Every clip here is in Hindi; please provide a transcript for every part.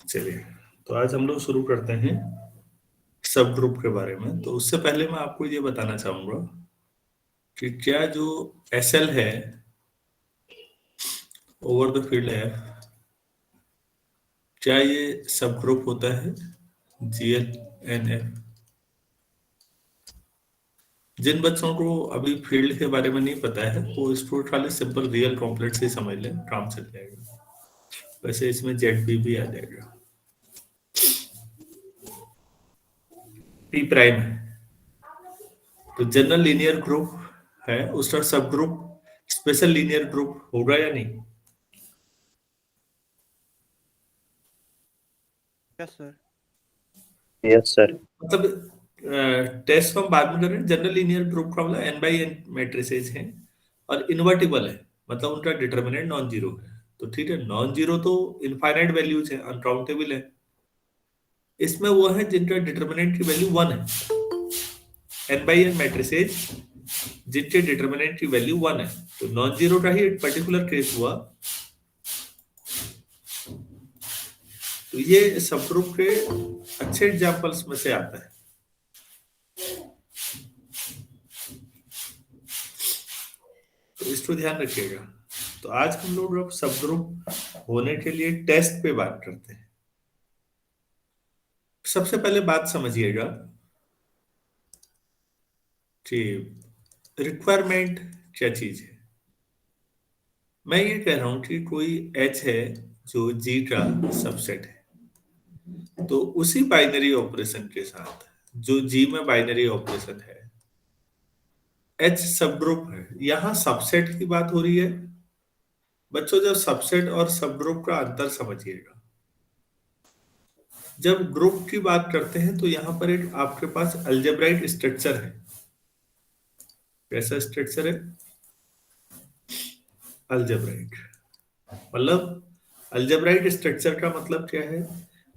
चलिए, तो आज हम लोग शुरू करते हैं सब ग्रुप के बारे में। तो उससे पहले मैं आपको ये बताना चाहूंगा कि क्या जो एसएल है, ओवर द फील्ड है, क्या ये सब ग्रुप होता है? GL N F. जिन बच्चों को अभी फील्ड के बारे में नहीं पता है वो इसको खाली सिंपल रियल कॉम्प्लेक्स ही समझ लें, काम चल जाएगा। वैसे इसमें जेड बी भी आ जाएगा। पी प्राइम है तो जनरल लीनियर ग्रुप है, उसका सब ग्रुप स्पेशल लीनियर ग्रुप होगा या नहीं? Yes sir. Yes sir. मतलब टेस्ट को हम बाद में करें। जनरल लीनियर ग्रुप का मतलब एन बाई एन मैट्रिसेस हैं और इन्वर्टिबल है, मतलब उनका डिटर्मिनेंट नॉन जीरो है। तो ठीक है, नॉन जीरो तो इनफाइनाइट वैल्यूज है, अनकाउंटेबल है। इसमें वो है जिनका डिटर्मिनेंट की वैल्यू वन है। एन बाई एन मैट्रिसेस जिनके डिटर्मिनेंट की वैल्यू वन है, तो नॉन जीरो का ही एक पर्टिकुलर केस हुआ। तो ये सब ग्रुप के अच्छे एग्जांपल्स में से आता है। तो इसको ध्यान रखिएगा। तो आज हम लोग अब सब ग्रुप होने के लिए टेस्ट पे बात करते हैं। सबसे पहले बात समझिएगा कि रिक्वायरमेंट क्या चीज है। मैं ये कह रहा हूं कि कोई एच है जो जी का सबसेट है, तो उसी बाइनरी ऑपरेशन के साथ जो जी में बाइनरी ऑपरेशन है, एच सब ग्रुप है। यहां सबसेट की बात हो रही है। बच्चों, जब सबसेट और सब ग्रुप का अंतर समझिएगा। जब ग्रुप की बात करते हैं तो यहां पर एक आपके पास अलजेब्राइक स्ट्रक्चर है। कैसा स्ट्रक्चर है? अलजेब्राइक। मतलब अलजेब्राइक स्ट्रक्चर का मतलब क्या है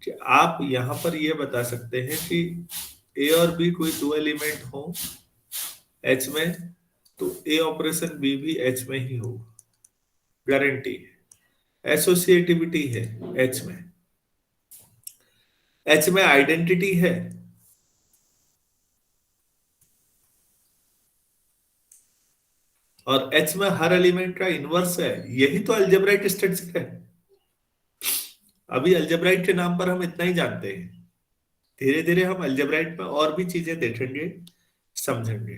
कि आप यहां पर ये बता सकते हैं कि ए और बी कोई दो एलिमेंट हो एच में, तो ए ऑपरेशन बी भी एच में ही हो, गारंटी है। एसोसिएटिविटी है एच में। एच में आइडेंटिटी है। और एच में हर एलिमेंट का इनवर्स है। यही तो अलजेब्राइक स्ट्रक्चर है। अभी अलजेब्राइक के नाम पर हम इतना ही जानते हैं। धीरे धीरे हम अलजेब्राइक में और भी चीजें देखेंगे, समझेंगे।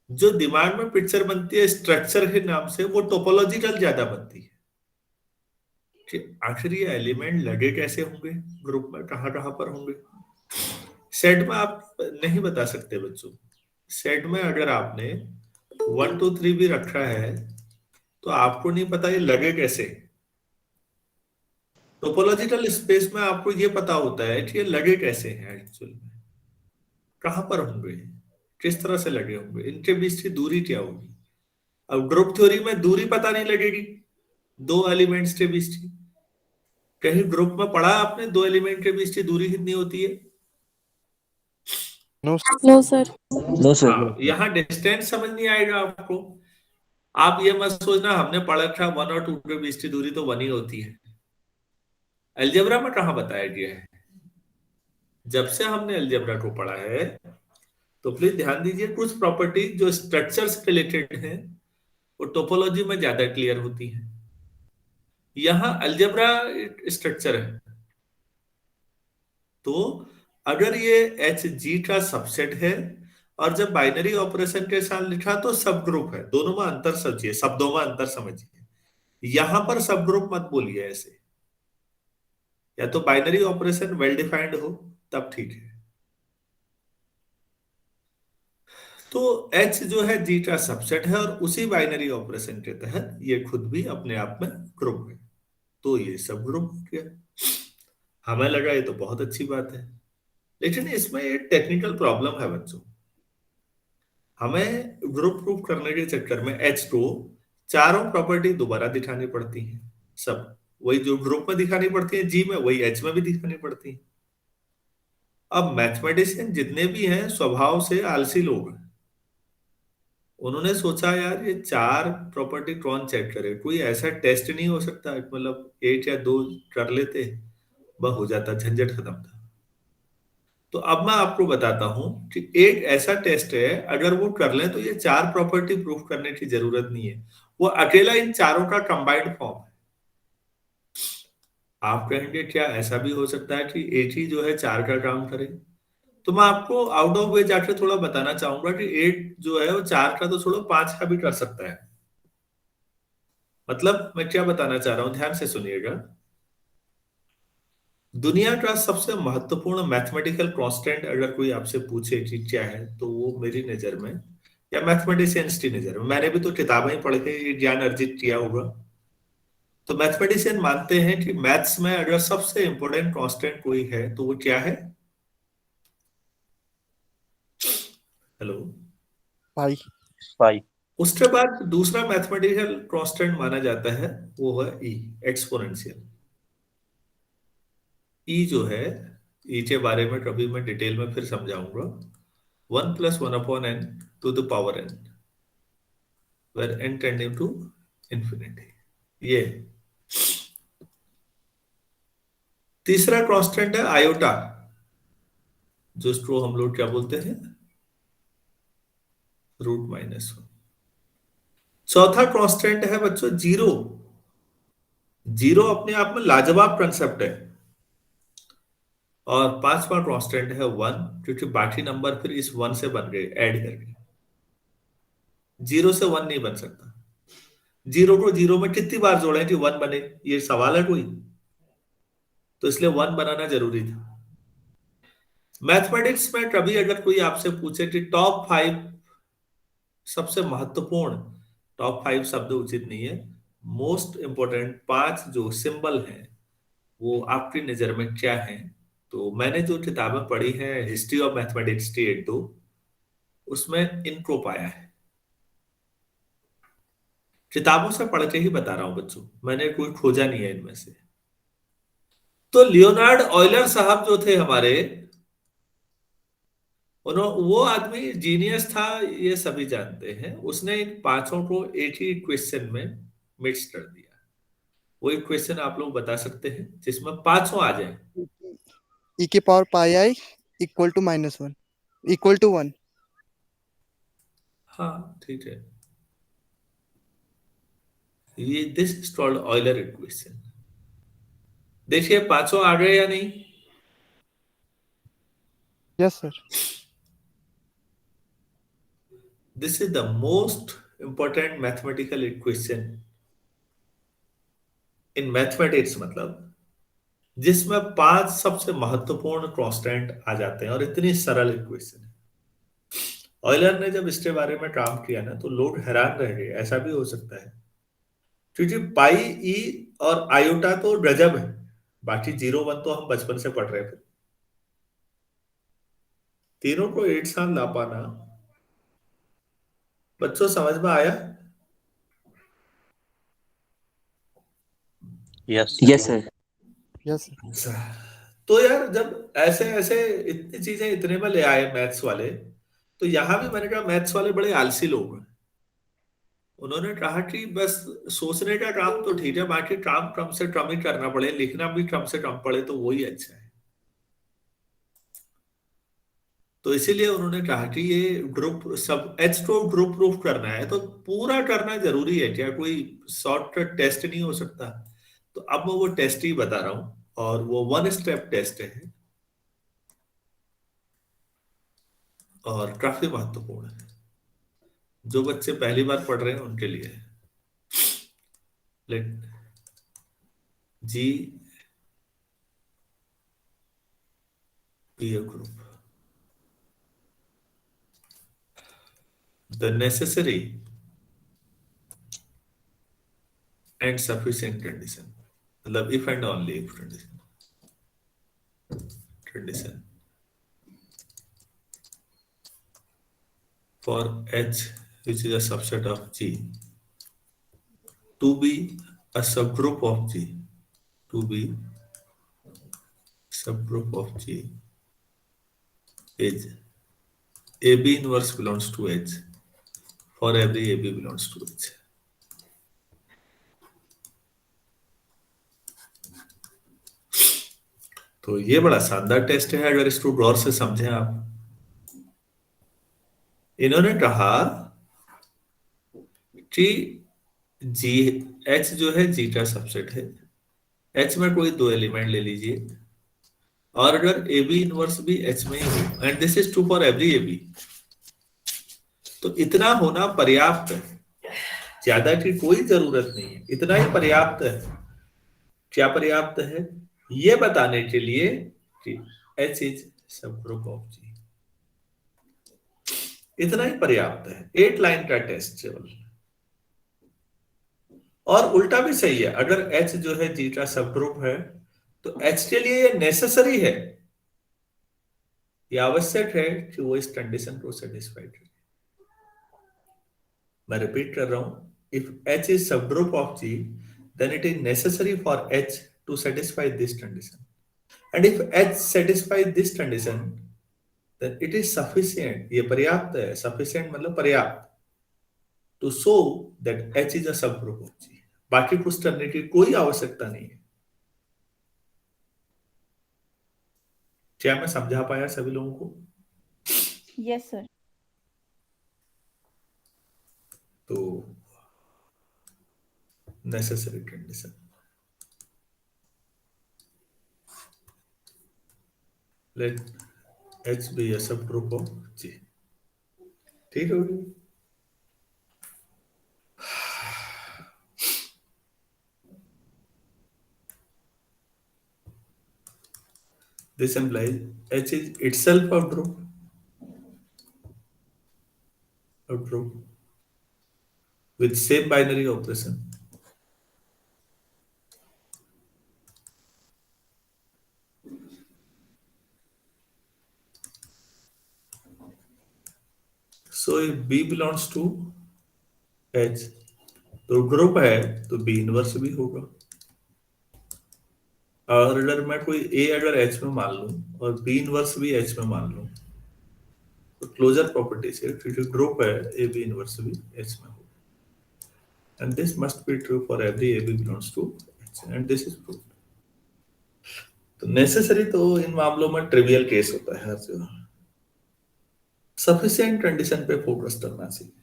जो दिमाग में पिक्चर बनती है स्ट्रक्चर के नाम से, वो टोपोलॉजिकल ज्यादा बनती है कि आखिर ये एलिमेंट लगे कैसे होंगे, ग्रुप में कहां कहां पर होंगे। सेट में आप नहीं बता सकते बच्चों। सेट में अगर आपने 1 2 3 भी रखा है तो आपको नहीं पता ये लगे कैसे। टोपोलॉजिकल स्पेस में आपको ये पता होता है कि ये लगे कैसे हैं, एक्चुअल में कहां पर होंगे, किस तरह से लगे होंगे, इनके बीच की दूरी क्या होगी। अब ग्रुप थ्योरी में दूरी पता नहीं लगेगी दो एलिमेंट्स के बीच की। कहीं ग्रुप में पढ़ा आपने दो एलिमेंट के बीच की दूरी कितनी होती है? No no sir. No sir. हाँ, यहाँ डिस्टेंस समझ नहीं आएगा आपको। आप ये मत सोचना हमने पढ़ा था वन और टू के बीच की दूरी तो वन ही होती है। अलजेब्रा में कहाँ बताया गया है? जब से हमने अलजेब्रा को पढ़ा है तो प्लीज ध्यान दीजिए, कुछ प्रॉपर्टी जो स्ट्रक्चर से रिलेटेड है वो टोपोलॉजी में ज्यादा क्लियर होती है। यहाँ अलजेब्रा स्ट्रक्चर है, तो अगर ये एच जी का सबसेट है और जब बाइनरी ऑपरेशन के साथ लिखा तो सब ग्रुप है। दोनों में अंतर समझिए, शब्दों में अंतर समझिए। यहां पर सब ग्रुप मत बोलिए ऐसे। या तो बाइनरी ऑपरेशन वेल डिफाइंड हो तब ठीक है। तो एच जो है जी का सबसेट है और उसी बाइनरी ऑपरेशन के तहत ये खुद भी अपने आप में ग्रुप है। तो ये सब ग्रुप हो गया। हमें लगा ये तो बहुत अच्छी बात है, लेकिन इसमें एक टेक्निकल प्रॉब्लम है बच्चों। हमें ग्रुप प्रूफ करने के चक्कर में एच को चारों प्रॉपर्टी दोबारा दिखानी पड़ती है। सब वही जो ग्रुप में दिखानी पड़ती है जी में, वही एच में भी दिखानी पड़ती है। अब मैथमेटिशियन जितने भी हैं स्वभाव से आलसी लोग हैं। उन्होंने सोचा यार ये चार प्रॉपर्टी कौन चेक करे, कोई ऐसा टेस्ट नहीं हो सकता, मतलब एक या दो कर लेते वह हो जाता, झंझट खत्म था। तो अब मैं आपको बताता हूं कि एक ऐसा टेस्ट है, अगर वो कर लें तो ये चार प्रॉपर्टी प्रूफ करने की जरूरत नहीं है, वो अकेला इन चारों का कंबाइंड फॉर्म है। आप कहेंगे क्या ऐसा भी हो सकता है कि एक ही जो है चार का काम करे? तो मैं आपको आउट ऑफ वे जाके थोड़ा बताना चाहूंगा कि एट जो है वो चार का तो छोड़ो, पांच का भी कर सकता है। मतलब मैं क्या बताना चाह रहा हूं, ध्यान से सुनिएगा। दुनिया का सबसे महत्वपूर्ण मैथमेटिकल कांस्टेंट अगर कोई आपसे पूछे कि क्या है, तो वो मेरी नजर में या मैथमेटिशियंस की नजर में, मैंने भी तो किताबें ही पढ़ के ये ज्ञान अर्जित किया होगा, तो मैथमेटिशियन मानते हैं कि मैथ्स में अगर सबसे इंपॉर्टेंट कांस्टेंट कोई है तो वो क्या है? हेलो। पाई। पाई। उसके बाद दूसरा मैथमेटिकल कांस्टेंट माना जाता है, वो है ई, एक्सपोनेंशियल। ई जो है, ई के बारे में कभी मैं डिटेल में फिर समझाऊंगा। 1+1/n to the power n, where n tending to infinity। ये तीसरा कांस्टेंट है आयोटा, जिसको हम लोग क्या बोलते हैं, √-1। चौथा कांस्टेंट है बच्चों जीरो। जीरो अपने आप में लाजवाब कंसेप्ट है। और पांचवा कांस्टेंट है वन, क्योंकि बाकी नंबर फिर इस वन से बन गए ऐड करके। जीरो से वन नहीं बन सकता। जीरो को जीरो में कितनी बार जोड़े कि वन बने, ये सवाल है कोई? तो इसलिए वन बनाना जरूरी था। मैथमेटिक्स में कभी अगर कोई आपसे पूछे कि टॉप 5 सबसे महत्वपूर्ण, टॉप 5 शब्द उचित नहीं है, मोस्ट इंपोर्टेंट 5 जो सिंबल हैं वो आपकी नजर में क्या है? तो मैंने जो किताबें पढ़ी हैं हिस्ट्री ऑफ मैथमेटिक्स की एक दो, उसमें इनको पाया है। किताबों से पढ़ के ही बता रहा हूं बच्चों, मैंने कोई खोजा नहीं है इनमें से। तो लियोनार्ड ऑयलर साहब जो थे हमारे, उन्होंने, वो आदमी जीनियस था, ये सभी जानते हैं। उसने इन पांचों को एक ही क्वेश्चन में मिक्स कर दिया। वो एक क्वेश्चन आप लोग बता सकते हैं जिसमें पांचों आ जाए? ई के power pi i equal to -1 equal to 1। हाँ ठीक है, ये this is called Euler equation. देखिए पांचों आ गए या नहीं? Yes sir. This is the most important mathematical equation in mathematics, मतलब जिसमें पांच सबसे महत्वपूर्ण कांस्टेंट आ जाते हैं, और इतनी सरल इक्वेशन है। ऑयलर ने जब इसके बारे में काम किया ना, तो लोग हैरान रह गए, ऐसा भी हो सकता है? क्योंकि पाई, ई और आयोटा तो गजब है, बाकी जीरो वन तो हम बचपन से पढ़ रहे थे। तीनों को एक साथ ला पाना, बच्चों समझ में आया? Yes yes sir. Yes sir. तो यार जब ऐसे ऐसे इतनी चीजें इतने में ले आए मैथ्स वाले, तो यहां भी मैंने कहा मैथ्स वाले बड़े आलसी लोग हैं। उन्होंने कहा कि बस सोचने का काम तो ठीक है, बाकी काम कम से कम ही करना पड़े, लिखना भी कम से कम पड़े, तो वही अच्छा है। तो इसीलिए उन्होंने कहा कि ये ग्रुप सब एच को ग्रुप प्रूफ करना है तो पूरा करना जरूरी है क्या? कोई शॉर्टकट टेस्ट नहीं हो सकता? तो अब मैं वो टेस्ट ही बता रहा हूं, और वो वन स्टेप टेस्ट है और काफी महत्वपूर्ण है। जो बच्चे पहली बार पढ़ रहे हैं उनके लिए। Let G be a group, the necessary and sufficient condition, मतलब if and only if condition for H which is a subset of G to be a subgroup of G, to be subgroup of G is AB inverse belongs to H for every AB belongs to H। तो ये बड़ा शानदार टेस्ट है, अगर इसको गौर से समझें आप। इन्होंने कहा कि जी एच जो है जी का सबसेट है, एच में कोई दो एलिमेंट ले लीजिए, और अगर ए बी इनवर्स भी एच में ही हो, and this is true for every a b, तो इतना होना पर्याप्त है, ज्यादा की कोई जरूरत नहीं है, इतना ही पर्याप्त है। क्या पर्याप्त है? ये बताने के लिए कि H is sub group of जी, इतना ही पर्याप्त है, 8 लाइन का टेस्ट केवल। और उल्टा भी सही है, अगर एच जो है जी का सब ग्रुप है तो एच के लिए ये नेसेसरी है, ये आवश्यक है कि वो इस कंडीशन को सेटिस्फाई करे। मैं रिपीट कर रहा हूं, if H is sub group of G then it is necessary for H to satisfy this condition, and if H satisfies this condition then it is sufficient, ये पर्याप्त है, sufficient मतलब पर्याप्त, to show that H is a subgroup of G, बाकी कुछ करने की कोई आवश्यकता नहीं है। क्या मैं समझा पाया सभी लोगों को? Yes sir. तो necessary condition, let H be a subgroup of G, ठीक होगी। This implies H is itself a group with same binary operation. So if B belongs to H, तो ग्रुप है तो B इनवर्स भी होगा। और अगर मैं कोई A अगर H में मान लूं और B इनवर्स भी H में मान लूं, तो क्लोजर प्रॉपर्टी से क्योंकि ग्रुप है A B इनवर्स भी H में होगा, and this must be true for every A B belongs to H, and this is proved. तो नेसेसरी तो इन मामलों में ट्रिवियल केस होता है हर जगह, सफिशिएंट कंडीशन पे फोकस करना चाहिए।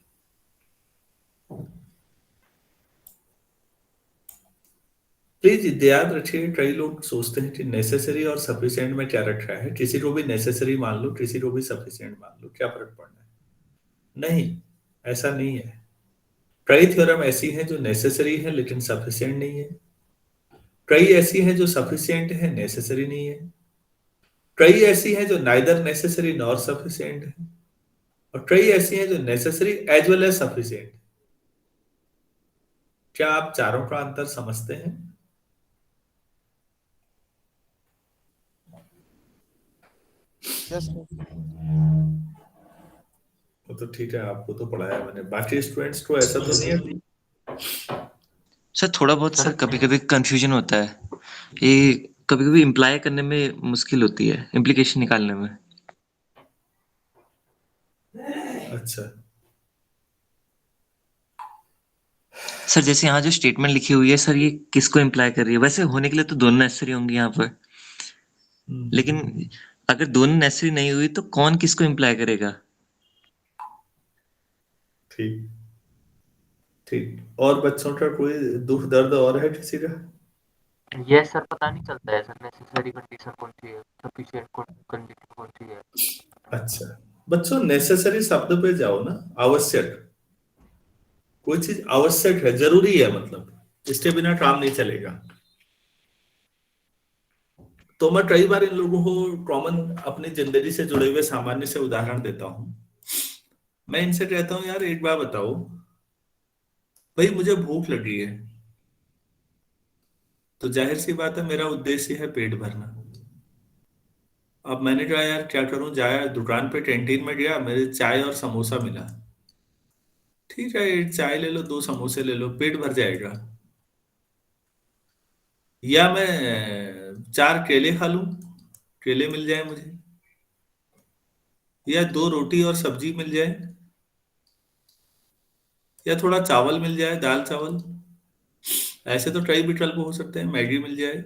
प्लीज याद रखिए, कई लोग सोचते हैं कि नेसेसरी और सफिशिएंट में क्या रखा है, किसी को भी नेसेसरी मान लो, किसी को भी सफिशिएंट मान लो, क्या फर्क पड़ना है? नहीं, ऐसा नहीं है। कई थ्योरम ऐसी हैं जो नेसेसरी है लेकिन सफिशिएंट नहीं है, कई ऐसी हैं जो सफिशिएंट है नेसेसरी नहीं है, कई ऐसी हैं जो नाइदर नेसेसरी नॉर सफिशिएंट है, और कई ऐसी हैं जो necessary as well as sufficient. क्या आप चारों का अंतर समझते हैं? Yes sir. वो तो ठीक है, आपको तो पढ़ाया मैंने, बाकी स्टूडेंट्स को ऐसा तो नहीं है? सर थोड़ा बहुत सर कभी कभी कंफ्यूजन होता है, ये कभी कभी इम्प्लाई करने में मुश्किल होती है, इम्प्लीकेशन निकालने में। अच्छा, सर जैसे यहाँ जो स्टेटमेंट लिखी हुई है सर, ये किसको इम्प्लाई कर रही है? वैसे होने के लिए तो दोनों नेसेसरी होंगे यहाँ पर, लेकिन अगर दोनों नेसेसरी नहीं हुई तो कौन किसको इम्प्लाई करेगा? ठीक ठीक। और बच्चों का कोई दुख दर्द और है किसी का? ये सर पता नहीं चलता है सर, नेसेसरी कंडीशन कौन सी है, सफिशिएंट कंडीशन कौन सी है। अच्छा बच्चों, नेसेसरी शब्द पे जाओ ना, आवश्यक, कोई चीज आवश्यक है, जरूरी है, मतलब इसके बिना काम नहीं चलेगा। तो मैं कई बार इन लोगों को कॉमन अपनी जिंदगी से जुड़े हुए सामान्य से उदाहरण देता हूं। मैं इनसे कहता हूं, यार एक बार बताओ भाई, मुझे भूख लगी है, तो जाहिर सी बात है मेरा उद्देश्य है पेट भरना। अब मैंने कहा यार क्या करूं, जाया दुकान पे कैंटीन में गया, मेरे चाय और समोसा मिला, ठीक है एक चाय ले लो, दो समोसे ले लो, पेट भर जाएगा। या मैं 4 केले खा लूं, केले मिल जाए मुझे, या 2 रोटी और सब्जी मिल जाए, या थोड़ा चावल मिल जाए, दाल चावल, ऐसे तो कई विकल्प हो सकते हैं, मैगी मिल जाए।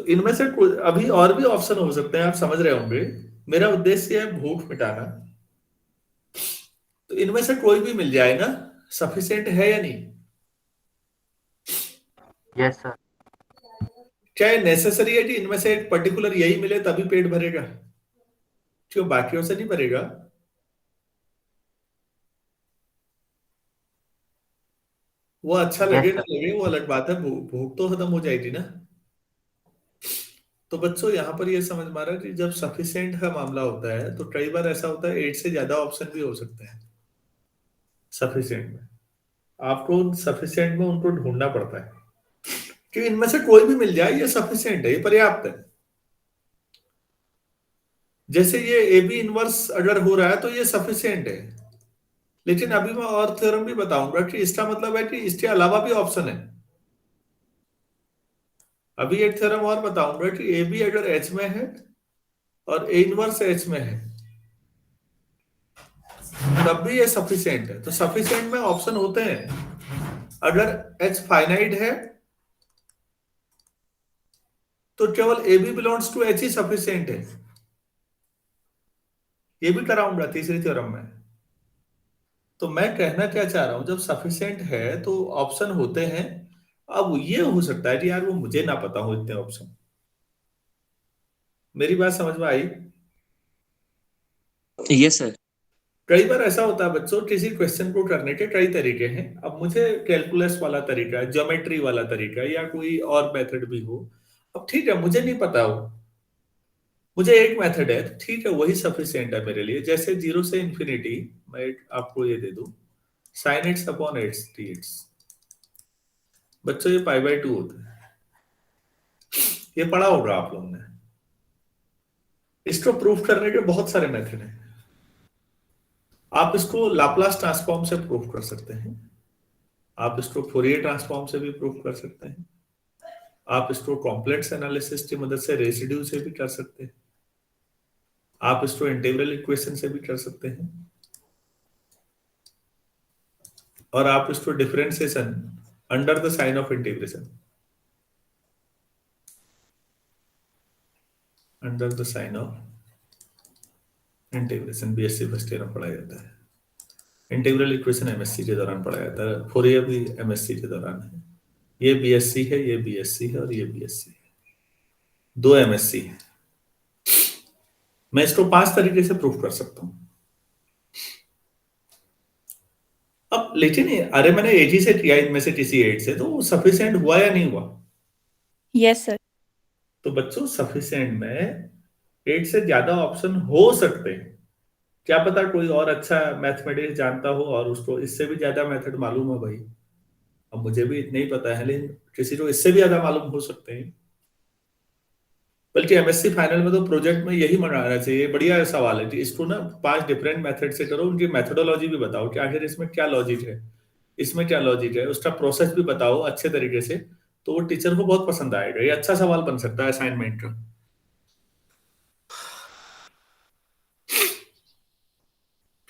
इनमें से अभी और भी ऑप्शन हो सकते हैं, आप समझ रहे होंगे। मेरा उद्देश्य है भूख मिटाना। तो इनमें से कोई भी मिल जाए ना, सफिशिएंट है या नहीं? Yes sir. क्या ये नेसेसरी है कि इनमें से एक पर्टिकुलर यही मिले तभी पेट भरेगा, क्यों बाकियों से नहीं भरेगा? वो अच्छा लगे Yes, ना लगे वो अलग बात है, भूख तो खत्म हो जाएगी ना। तो बच्चों यहाँ पर ये समझ में आ रहा है कि जब सफिशिएंट का मामला होता है तो कई बार ऐसा होता है 8 से ज्यादा ऑप्शन भी हो सकते हैं सफिशिएंट में। आपको सफिशिएंट में उनको ढूंढना पड़ता है कि इनमें से कोई भी मिल जाए, ये सफिशिएंट है, ये पर्याप्त है। जैसे ये ए बी इनवर्स अगर हो रहा है तो ये सफिशिएंट है, लेकिन अभी मैं और थ्योरम भी बताऊंगा कि इसका मतलब है कि इसके अलावा भी ऑप्शन है। अभी एक थ्योरम और बताऊंगा कि ए बी अगर एच में है और ए इनवर्स एच में है तब भी ये सफिशिएंट है। तो सफिशिएंट में ऑप्शन होते हैं। अगर एच फाइनाइट है तो केवल a b belongs to H ही सफिशिएंट है। ये भी कराऊंगा तीसरी थ्योरम में। तो मैं कहना क्या चाह रहा हूं, जब सफिशिएंट है तो ऑप्शन होते हैं। अब ये हो सकता है कि यार वो मुझे ना पता हो इतने ऑप्शन। मेरी बात समझ में आई? Yes sir. कई बार ऐसा होता है बच्चों, किसी क्वेश्चन को करने के कई तरीके हैं। अब मुझे कैलकुलस वाला तरीका, ज्योमेट्री वाला तरीका या कोई और मेथड भी हो, अब ठीक है मुझे नहीं पता हो, मुझे एक मेथड है तो ठीक है वही सफिशिएंट है मेरे लिए। जैसे 0 से इंफिनिटी, मैं आपको ये दे दूं sin x upon x dx। बच्चों ये π/2 होता है, ये पढ़ा होगा आप लोगों ने। इसको प्रूफ करने के बहुत सारे मेथड हैं। आप इसको लाप्लास ट्रांसफॉर्म से प्रूफ कर सकते हैं, आप इसको फोरियर ट्रांसफॉर्म से भी प्रूफ कर सकते हैं, आप इसको कॉम्प्लेक्स एनालिसिस की मदद से रेसिड्यू से भी कर सकते हैं, आप इसको इंटीग्रल इक्वेशन से भी कर सकते हैं, और आप इसको differentiation under the sign of integration, under the sign of integration BSc first year में पढ़ाया जाता है। इंटीग्रल इक्वेशन एमएससी के दौरान पढ़ाया जाता है, फोरियर भी एमएससी के दौरान है। ये बीएससी है, ये बीएससी है और ये बीएससी है, 2 एमएससी है। मैं इसको 5 तरीके से प्रूफ कर सकता हूं। अब लेकिन अरे मैंने 80 से किया, इनमें से किसी 8 से, तो वो सफिशिएंट हुआ या नहीं हुआ? Yes sir. तो बच्चों सफिशिएंट में 8 से ज्यादा ऑप्शन हो सकते हैं। क्या पता कोई और अच्छा मैथमेटिक्स जानता हो और उसको इससे भी ज्यादा मेथड मालूम हो भाई। अब मुझे भी इतना ही पता है, लेकिन किसी को इससे भी ज्यादा मालूम हो सकते हैं। बल्कि एमएससी फाइनल में तो प्रोजेक्ट में यही मंगाना चाहिए। बढ़िया सवाल है कि इसको ना 5 डिफरेंट मेथड से करो, उनकी मेथोडोलॉजी भी बताओ कि आखिर इसमें क्या लॉजिक है, इसमें क्या लॉजिक है, उसका प्रोसेस भी बताओ अच्छे तरीके से। तो वो टीचर को बहुत पसंद आएगा। ये अच्छा सवाल बन सकता है असाइनमेंट का।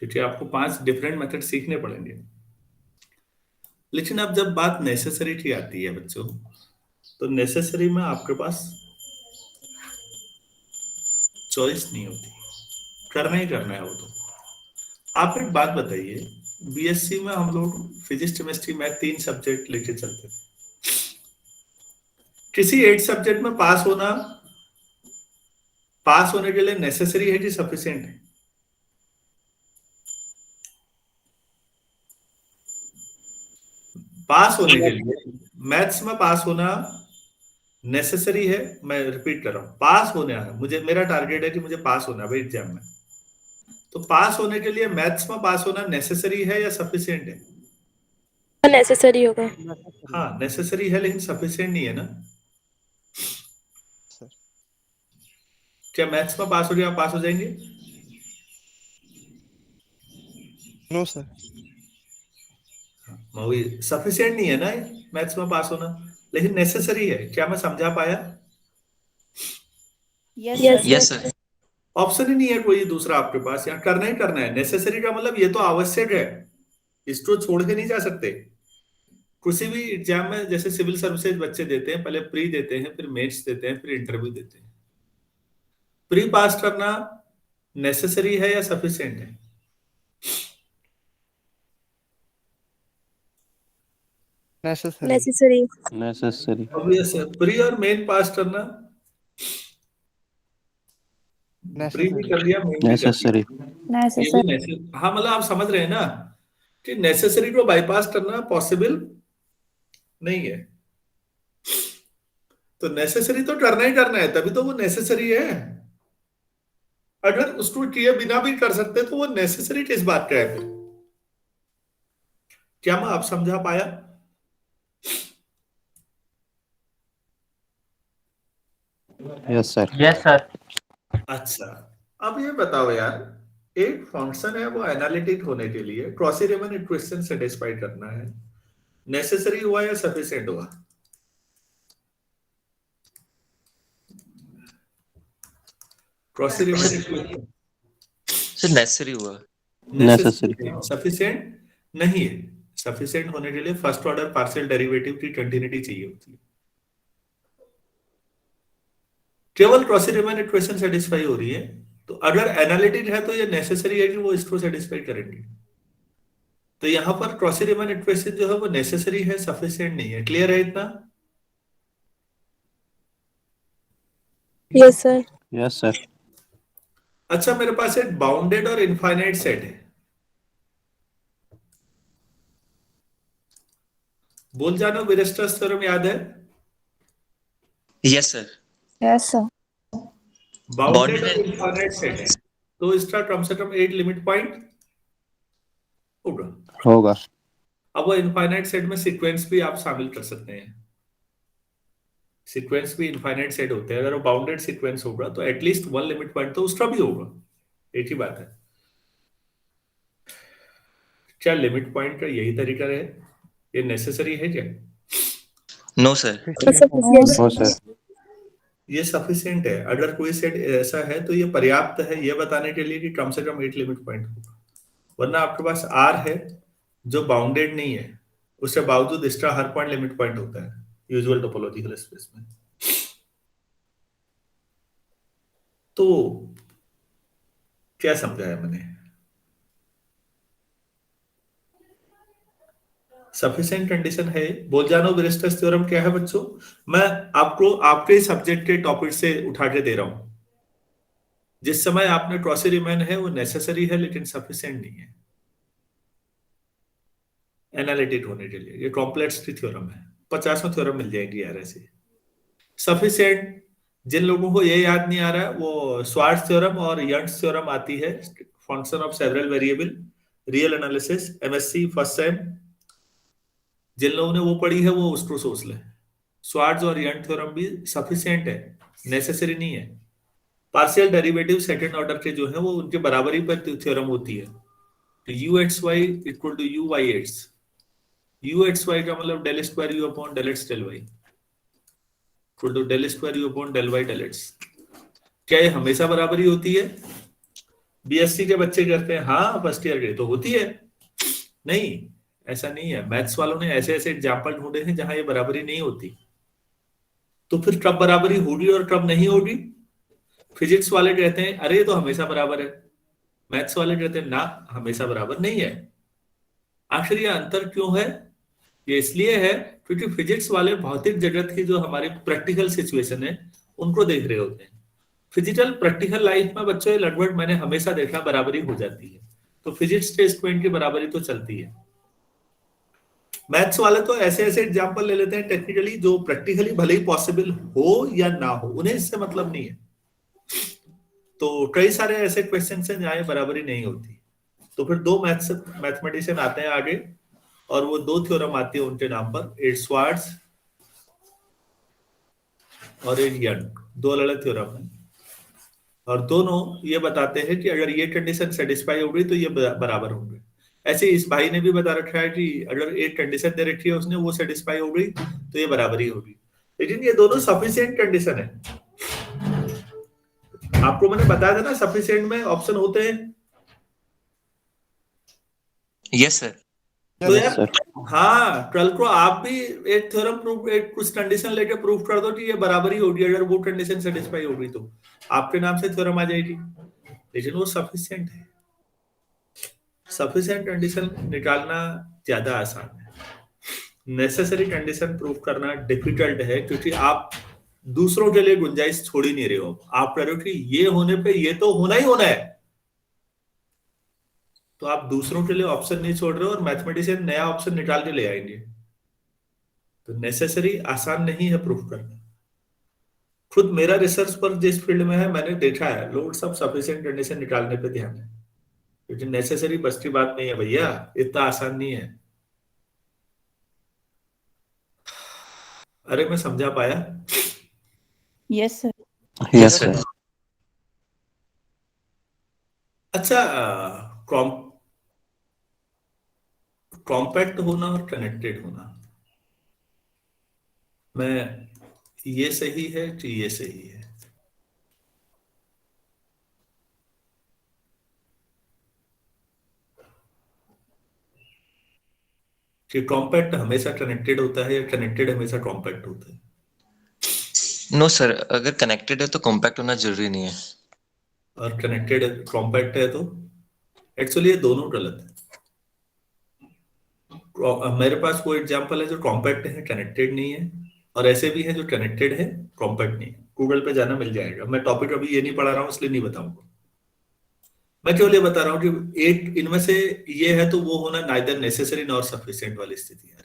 क्योंकि आपको 5 डिफरेंट मेथड सीखने पड़ेंगे। लेकिन अब जब बात नेसेसरी की आती है बच्चों, तो नेसेसरी में आपके पास चॉइस नहीं होती, करना ही करना है वो। तो आप एक बात बताइए, बीएससी में हम लोग फिजिक्स केमिस्ट्री मैथ 3 सब्जेक्ट लेके चलते थे। किसी 8 सब्जेक्ट में पास होने के लिए नेसेसरी है कि सफिशिएंट है? पास होने के लिए मैथ्स में पास होना नेसेसरी है। मैं रिपीट कर रहा हूं, पास होना है मुझे, मेरा टारगेट है कि मुझे पास होना है भाई एग्जाम में। तो पास होने के लिए मैथ्स में पास होना नेसेसरी है या सफिशिएंट है? नेसेसरी होगा। हाँ नेसेसरी है, लेकिन सफिशिएंट नहीं है ना। सर क्या मैथ्स में पास हो गया आप पास हो जाएंगे? No sir. वही सफिशिएंट नहीं है ना मैथ्स में पास होना, लेकिन नेसेसरी है। क्या मैं समझा पाया? Yes Yes, sir. Yes sir. Option ही नहीं है कोई दूसरा आपके पास, यहाँ करना ही करना है। नेसेसरी का मतलब ये तो आवश्यक है, इसको छोड़ के नहीं जा सकते। किसी भी एग्जाम में जैसे सिविल सर्विसेज बच्चे देते हैं, पहले प्री देते हैं, फिर मेंस देते हैं, फिर इंटरव्यू देते हैं। प्री पास करना नेसेसरी है या सफिशिएंट है? नेसेसरी। नेसेसरी। necessary, ऑब्वियस है। प्री और मेन पास करना, प्री भी नेसेसरी। कर लिया, मेन भी कर necessary, लिया, ये भी नेसेसरी। हाँ, मतलब आप समझ रहे हैं ना कि नेसेसरी को बाईपास करना पॉसिबल नहीं है। तो नेसेसरी तो करना ही करना है, तभी तो वो नेसेसरी है। अगर उसको किए बिना भी कर सकते तो वो नेसेसरी किस बात का है फिर? क्या मैं आप समझा पाया? yes sir, yes sir. अच्छा, अब ये बताओ यार, एक फंक्शन है वो एनालिटिक होने के लिए क्रॉसी रीमन इक्वेशन सेटिस्फाई करना है, नेसेसरी हुआ या सफिशिएंट हुआ? क्रॉसी रीमन इक्वेशन सर नेसेसरी हुआ। necessary, सफिशिएंट नहीं है। सफिशिएंट होने के लिए फर्स्ट ऑर्डर पार्शियल डेरिवेटिव की कंटिन्यूटी चाहिए होती है। केवल क्रॉसी रीमन इक्वेशन सेटिस्फाई हो रही है, तो अगर एनालिटिक है तो ये नेसेसरी है कि वो इसको सेटिस्फाई करेंगे। तो यहां पर क्रॉसी रीमन इक्वेशन जो है वो नेसेसरी है, सफिशिएंट नहीं है। क्लियर है इतना? Yes sir. yes sir, अच्छा, मेरे पास एक बाउंडेड और इनफाइनाइट सेट है। बोल जानो विरेस्टर्स थ्योरम याद है? Yes sir. Yes, sir. Bounded और Bounded- इनफाइनाइट सेट है, तो इसका कम से कम 8 लिमिट पॉइंट होगा। होगा, अब वो इनफाइनाइट सेट में सीक्वेंस भी आप शामिल कर सकते हैं। सीक्वेंस भी इनफाइनाइट सेट होते हैं। अगर वो बाउंडेड सीक्वेंस होगा तो एटलीस्ट 1 लिमिट पॉइंट तो उसका भी होगा। एक ही बात है। क्या लिमिट पॉइंट का यही तरीका है? ये नेसेसरी है क्या? No sir. हो सर, ये सफिशिएंट है। अगर कोई सेट ऐसा है तो ये पर्याप्त है ये बताने के लिए कि कम से कम 8 लिमिट पॉइंट होगा। वरना आपके पास आर है जो बाउंडेड नहीं है, उसके बावजूद इसका हर पॉइंट लिमिट पॉइंट होता है यूजुअल टोपोलॉजिकल स्पेस में। तो क्या समझाया मैंने? सफिशिएंट कंडीशन है। बोलजानो विरेस्टस थ्योरम क्या है बच्चों? मैं आपको आपके सब्जेक्ट के टॉपिक से उठा के दे रहा हूं। जिस समय आपने क्रॉसी रीमन है वो नेसेसरी है लेकिन सफिशिएंट नहीं है एनालिटिक होने के लिए। ये कॉम्प्लेक्स की थ्योरम है। 50वां थ्योरम मिल जाएगी यार ऐसे। सफिशिएंट जिन लोगों को ये याद नहीं आ रहा है, वो स्वार्ट्ज थ्योरम और यंग्स थ्योरम आती है, function of several variable, real analysis, MSc first sem. जिन लोगों ने वो पढ़ी है वो उसको सोच ले। स्वार्ट्ज और यंग थ्योरम भी सफिशिएंट है, नेसेसरी नहीं है। पार्शियल डेरिवेटिव सेकंड ऑर्डर के जो है वो उनके बराबरी पर थ्योरम होती है। तो u x y equal to u y x. U x y का मतलब del square u upon del x del y equal to del square u upon del y del x. क्या ये हमेशा बराबरी होती है? बीएससी के बच्चे कहते हैं हाँ फर्स्ट ईयर के तो होती है। नहीं, ऐसा नहीं है। मैथ्स वालों ने ऐसे ऐसे एग्जाम्पल ढूंढे हैं जहां ये बराबरी नहीं होती। तो फिर कब बराबरी होगी और कब नहीं होगी? फिजिक्स वाले कहते हैं अरे ये तो हमेशा बराबर है, मैथ्स वाले कहते हैं ना हमेशा बराबर नहीं है। आखिर ये अंतर क्यों है? ये इसलिए है क्योंकि फिजिक्स वाले भौतिक जगत की जो हमारी प्रैक्टिकल सिचुएशन है उनको देख रहे होते हैं। फिजिकल प्रैक्टिकल लाइफ में बच्चों लगभग मैंने हमेशा देखा बराबरी हो जाती है। तो फिजिक्स के स्टूडेंट की बराबरी तो चलती है। मैथ्स वाले तो ऐसे ऐसे एग्जाम्पल ले लेते हैं टेक्निकली जो प्रैक्टिकली भले ही पॉसिबल हो या ना हो, उन्हें इससे मतलब नहीं है। तो कई सारे ऐसे क्वेश्चन हैं जहां बराबरी नहीं होती। तो फिर दो मैथमेटिशियन आते हैं आगे और वो दो थ्योरम आती है उनके नाम पर, एक स्वार्ट्ज और एक यंग। दो अलग थ्योरम है और दोनों ये बताते हैं कि अगर ये कंडीशन सेटिस्फाई हो गई तो ये बराबर होंगे। ऐसे इस भाई ने भी बता रखा है कि अगर एक कंडीशन दे रखी है उसने, वो सेटिस्फाई हो गई तो ये बराबरी होगी। लेकिन ये दोनों सफिशिएंट कंडीशन है। आपको मैंने बताया था ना सफिशिएंट में ऑप्शन होते हैं। Yes sir. तो Yes, यार सर हाँ, कल को आप भी एक थ्योरम प्रूफ, एक कुछ कंडीशन लेके प्रूफ कर दो कि ये बराबरी होगी, अगर वो कंडीशन सेटिस्फाई होगी तो आपके नाम से थ्योरम आ जाएगी। लेकिन वो सफिशिएंट है, सफिशिएंट कंडीशन निकालना ज्यादा आसान है, नेसेसरी कंडीशन प्रूफ करना डिफिकल्ट है, क्योंकि आप दूसरों के लिए गुंजाइश छोड़ ही नहीं रहे हो। आप कह रहे हो कि ये होने पे ये तो होना ही होना है, तो आप दूसरों के लिए ऑप्शन नहीं छोड़ रहे हो और मैथमेटिशियन नया ऑप्शन निकाल के ले आएंगे। तो नेसेसरी आसान नहीं है प्रूफ करना। खुद मेरा रिसर्च पर जिस फील्ड में है, मैंने देखा है लोग सब सफिशिएंट कंडीशन निकालने पे ध्यान है, क्योंकि नेसेसरी बस की बात नहीं है भैया, इतना आसान नहीं है। अरे मैं समझा पाया? Yes, sir. यस सर अच्छा, कॉम्पैक्ट होना और कनेक्टेड होना, मैं ये सही है कि ये सही है? कि कॉम्पैक्ट हमेशा कनेक्टेड होता है या कनेक्टेड हमेशा कॉम्पैक्ट होता है? नो सर, अगर कनेक्टेड है तो कॉम्पैक्ट होना जरूरी नहीं है। और कनेक्टेड कॉम्पैक्ट है तो एक्चुअली ये दोनों गलत है। मेरे पास कोई एग्जांपल है जो कॉम्पैक्ट है कनेक्टेड नहीं है, और ऐसे भी है जो कनेक्टेड है कॉम्पैक्ट नहीं है। गूगल पे जाना मिल जाएगा। मैं टॉपिक अभी ये नहीं पढ़ा रहा हूँ इसलिए नहीं बताऊंगा। मैं केवल ये बता रहा हूँ कि एक इनमें से ये है तो वो होना नाइदर नेसेसरी नॉर सफिशिएंट वाली स्थिति है।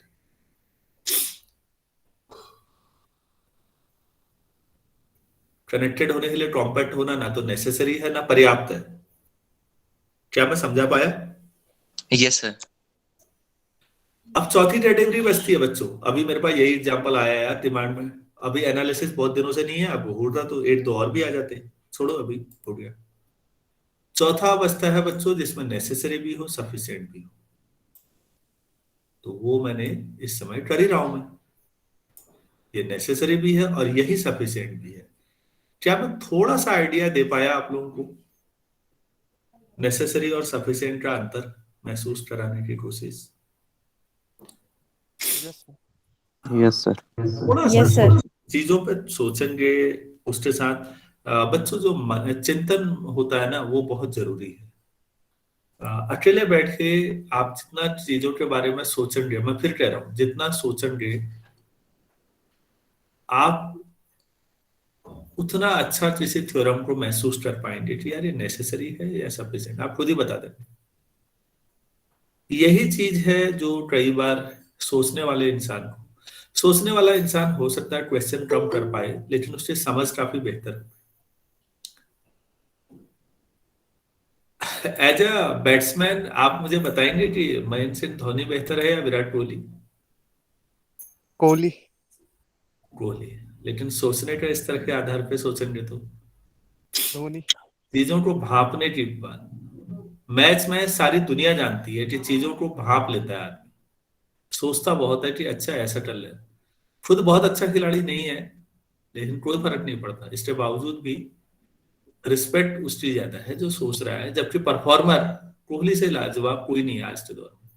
कनेक्टेड होने के लिए कॉम्पैक्ट होना ना तो नेसेसरी है ना पर्याप्त है। क्या मैं समझा पाया? Yes sir. अब चौथी कैटेगरी बचती है बच्चों। अभी मेरे पास यही एग्जांपल आया है यार दिमाग में। अभी एनालिसिस बहुत दिनों से नहीं है, अब होता तो एक दो और भी आ जाते। छोड़ो, अभी हो गया। चौथा बचता है बच्चों जिसमें नेसेसरी भी हो सफिशिएंट भी हो, तो वो मैंने इस समय कर ही रहा हूं। मैं ये नेसेसरी भी है और यही सफिशिएंट भी है। क्या मैं थोड़ा सा आइडिया दे पाया आप लोगों को? नेसेसरी और सफिशिएंट का अंतर महसूस कराने की कोशिश? yes, sir. यस सर थोड़ा सा Yes, sir. चीजों पे सोचेंगे, उसके साथ बच्चों जो चिंतन होता है ना, वो बहुत जरूरी है। अकेले बैठ के आप जितना चीजों के बारे में सोचेंगे, मैं फिर कह रहा हूं, जितना सोचेंगे आप उतना अच्छा किसी थ्योरम को महसूस कर पाएंगे कि यार ये नेसेसरी है या सफिशिएंट। आप खुद ही बता दें। यही चीज है जो कई बार सोचने वाले इंसान हो सकता है क्वेश्चन कम कर पाए, लेकिन उसकी समझ काफी बेहतर। एज अ बैट्समैन आप मुझे बताएंगे कि महेंद्र सिंह धोनी बेहतर है या विराट कोहली? कोहली। कोहली। लेकिन सोचने का इस तरह के आधार पे सोचेंगे तो धोनी। चीजों को भापने की बात, मैच में सारी दुनिया जानती है कि चीजों को भाप लेता है आदमी, सोचता बहुत है कि अच्छा ऐसा कर ले। खुद बहुत अच्छा खिलाड़ी नहीं है, लेकिन कोई फर्क नहीं पड़ता। इसके बावजूद भी रिस्पेक्ट उसकी ज्यादा है जो सोच रहा है, जबकि परफॉर्मर कोहली से लाजवाब कोई नहीं है आज के दौर में।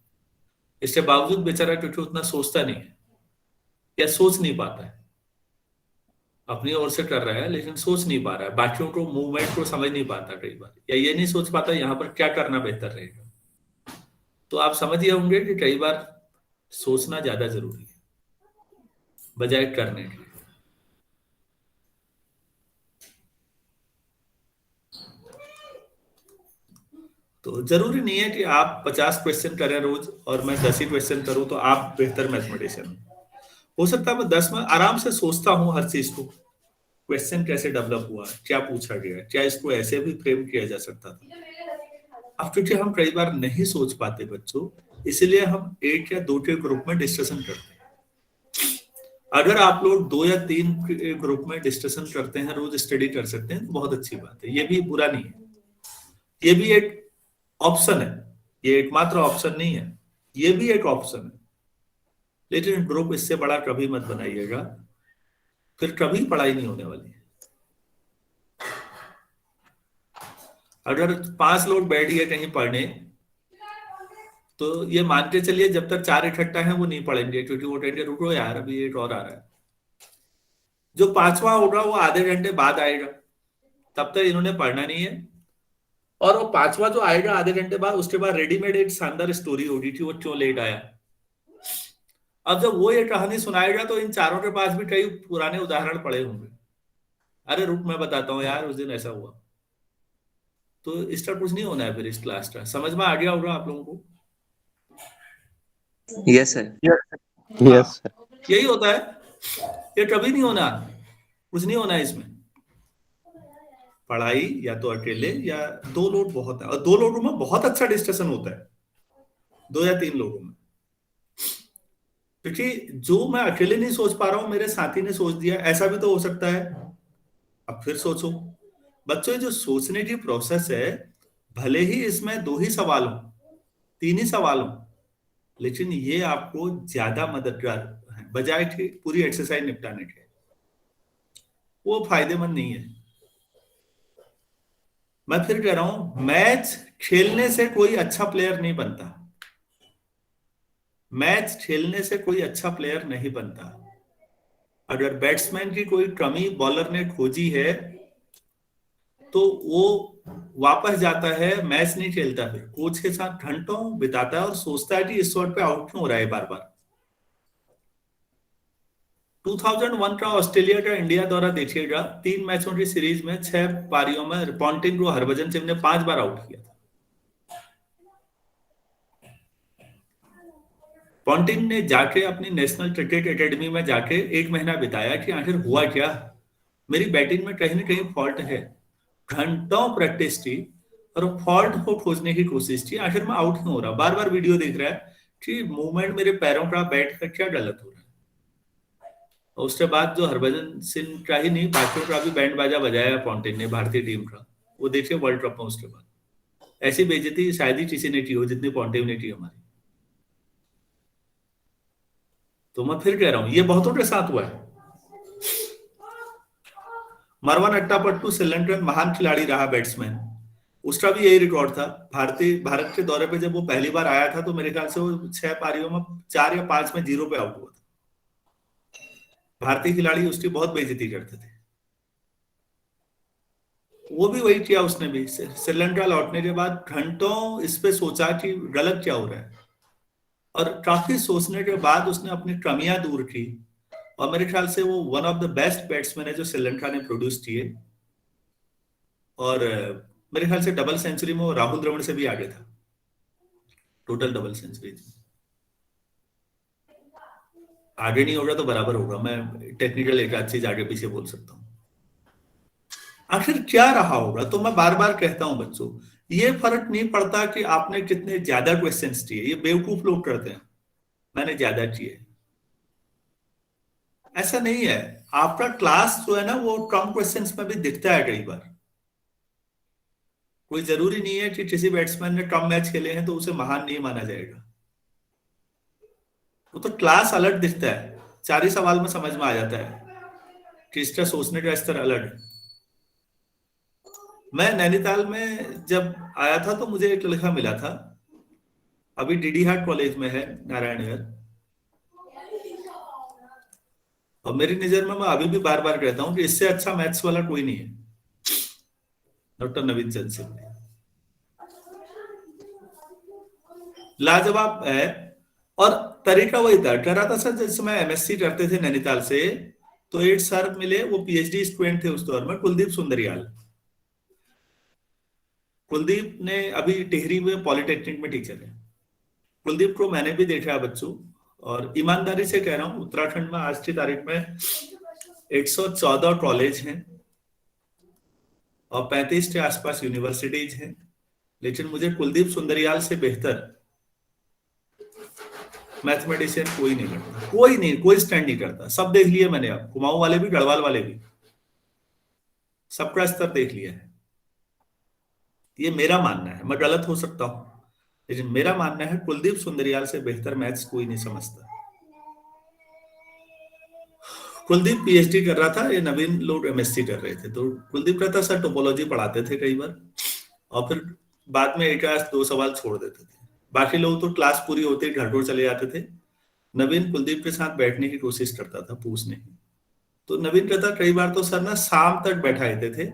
इसके बावजूद बेचारा क्योंकि उतना सोचता नहीं है या सोच नहीं पाता है, अपनी ओर से कर रहा है लेकिन सोच नहीं पा रहा है, बाकियों को मूवमेंट को समझ नहीं पाता कई बार, या ये नहीं सोच पाता यहाँ पर क्या करना बेहतर रहेगा। तो आप समझ गए होंगे कि कई बार सोचना ज्यादा जरूरी है बजाय करने के। तो जरूरी नहीं है कि आप 50 क्वेश्चन करें रोज और मैं 10 ही क्वेश्चन करूं तो आप बेहतर मैथमेटिशियन हो सकता है। मैं 10 में आराम से सोचता हूं हर चीज को, क्वेश्चन कैसे डेवलप हुआ, क्या पूछा गया, क्या इसको ऐसे भी फ्रेम किया जा सकता था। अब क्योंकि हम कई बार नहीं सोच पाते बच्चों, इसलिए हम एक या दो के ग्रुप में डिस्कशन करते हैं। अगर आप लोग 2 या 3 ग्रुप में डिस्कशन करते हैं, रोज स्टडी कर सकते हैं, तो बहुत अच्छी बात है, ये भी बुरा नहीं है। ये भी एक ऑप्शन है, ये एकमात्र ऑप्शन नहीं है, ये भी एक ऑप्शन है। लेकिन ग्रुप इससे बड़ा कभी मत बनाइएगा, फिर कभी पढ़ाई नहीं होने वाली है। अगर 5 लोग बैठ गए कहीं पढ़ने तो ये मान के चलिए जब तक 4 इकट्ठा है वो नहीं पढ़ेंगे, क्योंकि वो कहेंगे रुको यार अभी एक और आ रहा है। जो 5वां होगा वो आधे घंटे बाद आएगा, तब तक इन्होंने पढ़ना नहीं है। और वो 5वां जो आएगा आधे घंटे बाद, उसके बाद रेडीमेड एक शानदार स्टोरी होगी कि वो क्यों लेट आया। अब जब वो ये कहानी सुनाएगा तो इन चारों के पास भी कई पुराने उदाहरण पड़े होंगे। अरे रुक मैं बताता हूँ यार उस दिन ऐसा हुआ। तो इसका कुछ नहीं होना है फिर इस क्लास का। समझ में आ गया होगा आप लोगों को? Yes sir. Yes sir. यही होता है, ये कभी नहीं होना, कुछ नहीं होना है इसमें। पढ़ाई या तो अकेले या 2 लोग बहुत है, और 2 लोगों में बहुत अच्छा डिस्कशन होता है, 2 या 3 लोगों में। क्योंकि जो मैं अकेले नहीं सोच पा रहा हूं मेरे साथी ने सोच दिया, ऐसा भी तो हो सकता है। अब फिर सोचो बच्चों, जो सोचने की प्रोसेस है, भले ही इसमें 2 ही सवाल हो, 3 ही सवाल हो, लेकिन ये आपको ज्यादा मददगार है बजाय कि पूरी एक्सरसाइज निपटाने के। वो फायदेमंद नहीं है। मैं फिर कह रहा हूं, मैच खेलने से कोई अच्छा प्लेयर नहीं बनता। मैच खेलने से कोई अच्छा प्लेयर नहीं बनता। अगर बैट्समैन की कोई कमी बॉलर ने खोजी है तो वो वापस जाता है, मैच नहीं खेलता, फिर कोच के साथ घंटों बिताता है और सोचता है कि इस शॉट पे आउट क्यों हो रहा है बार बार। 2001 का ऑस्ट्रेलिया का इंडिया दौरा देखिएगा, 3 मैचों की सीरीज में 6 पारियों में पॉन्टिंग को हरभजन सिंह ने 5 बार आउट किया था। पॉन्टिंग ने जाके अपनी नेशनल क्रिकेट एकेडमी में जाके 1 महीना बिताया कि आखिर हुआ क्या, मेरी बैटिंग में कहीं ना कहीं फॉल्ट है। घंटों प्रैक्टिस की और फॉल्ट को खोजने की कोशिश की, आखिर में आउट क्यों हो रहा। बार बार वीडियो देख रहा है कि मूवमेंट मेरे पैरों का, बैट का क्या गलत हो रहा है। और उसके बाद जो हरभजन सिंह का ही नहीं, बाकियों का भी बैंड बाजा बजाया पॉन्टिंग ने, भारतीय टीम का, वो देखिए वर्ल्ड कप में। उसके बाद ऐसी बेइज्जती शायद ही किसी ने की हो जितनी पॉन्टिंग ने की हमारी। तो मैं फिर कह रहा हूं ये बहुतों के साथ हुआ है। मरवन अट्टापट्टू श्रीलंकन महान खिलाड़ी रहा, बैट्समैन, उसका भी यही रिकॉर्ड था। भारत के दौरे पे जब वो पहली बार आया था तो मेरे ख्याल से वो 6 पारियों में 4 या 5 में 0 पे आउट हुआ था। भारतीय खिलाड़ी उसकी बहुत बेइज्जती करते थे। वो भी वही किया उसने भी। श्रीलंका लौटने के बाद घंटों इस पे सोचा कि गलत क्या हो रहा है, और काफी सोचने के बाद उसने अपनी कमियां दूर की। और मेरे ख्याल से वो one of the best batsman है जो श्रीलंका ने प्रोड्यूस किए। और मेरे ख्याल से डबल सेंचुरी में वो राहुल द्रविड़ से भी आगे था, टोटल डबल सेंचुरी थी। आगे नहीं होगा तो बराबर होगा, मैं टेक्निकल एक आध चीज आगे पीछे बोल सकता हूँ। आखिर क्या रहा होगा? तो मैं बार बार कहता हूं बच्चों, ये फर्क नहीं पड़ता कि आपने कितने ज्यादा क्वेश्चंस किए। ये बेवकूफ लोग करते हैं, मैंने ज्यादा किए, ऐसा नहीं है। आपका क्लास जो है ना वो कम क्वेश्चंस में भी दिखता है कई बार। कोई जरूरी नहीं है कि किसी बैट्समैन ने कम मैच खेले हैं तो उसे महान नहीं माना जाएगा। वो तो क्लास अलग दिखता है, 4 ही सवाल में समझ में आ जाता है कि इसका सोचने का स्तर अलग है। मैं नैनीताल में जब आया था तो मुझे एक लड़का मिला था, अभी डीडी हाट कॉलेज में है, नारायणगढ़। और मेरी नजर में, मैं अभी भी बार बार कहता हूं कि इससे अच्छा मैथ्स वाला कोई नहीं है, डॉक्टर नवीन चंद सिंह। लाजवाब है। और तरीका वही था, कह रहा था सर जिस समय एमएससी करते थे नैनीताल से, तो एक सर मिले, वो पीएचडी स्टूडेंट थे उस दौर में, कुलदीप सुंदरियाल। कुलदीप ने अभी टिहरी में पॉलिटेक्निक में टीचर है। कुलदीप को मैंने भी देखा है बच्चों, और ईमानदारी से कह रहा हूं, उत्तराखंड में आज की तारीख में 114 कॉलेज हैं और 35 के आसपास यूनिवर्सिटीज हैं, लेकिन मुझे कुलदीप सुंदरियाल से बेहतर मैथमेटिशियन कोई नहीं करता। कोई नहीं, कोई स्टैंड नहीं करता। सब देख लिए मैंने, अब कुमाऊं वाले भी, गढ़वाल वाले भी, सबका स्तर देख लिया है। ये मेरा मानना है, मैं गलत हो सकता हूं, लेकिन मेरा मानना है कुलदीप सुंदरियाल से बेहतर मैथ्स कोई नहीं समझता। कुलदीप पीएचडी कर रहा था, ये नवीन लोग एमएससी कर रहे थे। तो कुलदीप कहता सर टोपोलॉजी पढ़ाते थे कई बार, और फिर बाद में 1 या 2 सवाल छोड़ देते थे। बाकी लोग तो क्लास पूरी होते ही घर को चले जाते थे। नवीन कुलदीप के साथ बैठने की कोशिश करता था, पूछने की। तो नवीन कहता कई बार तो सर ना शाम तक बैठा देते थे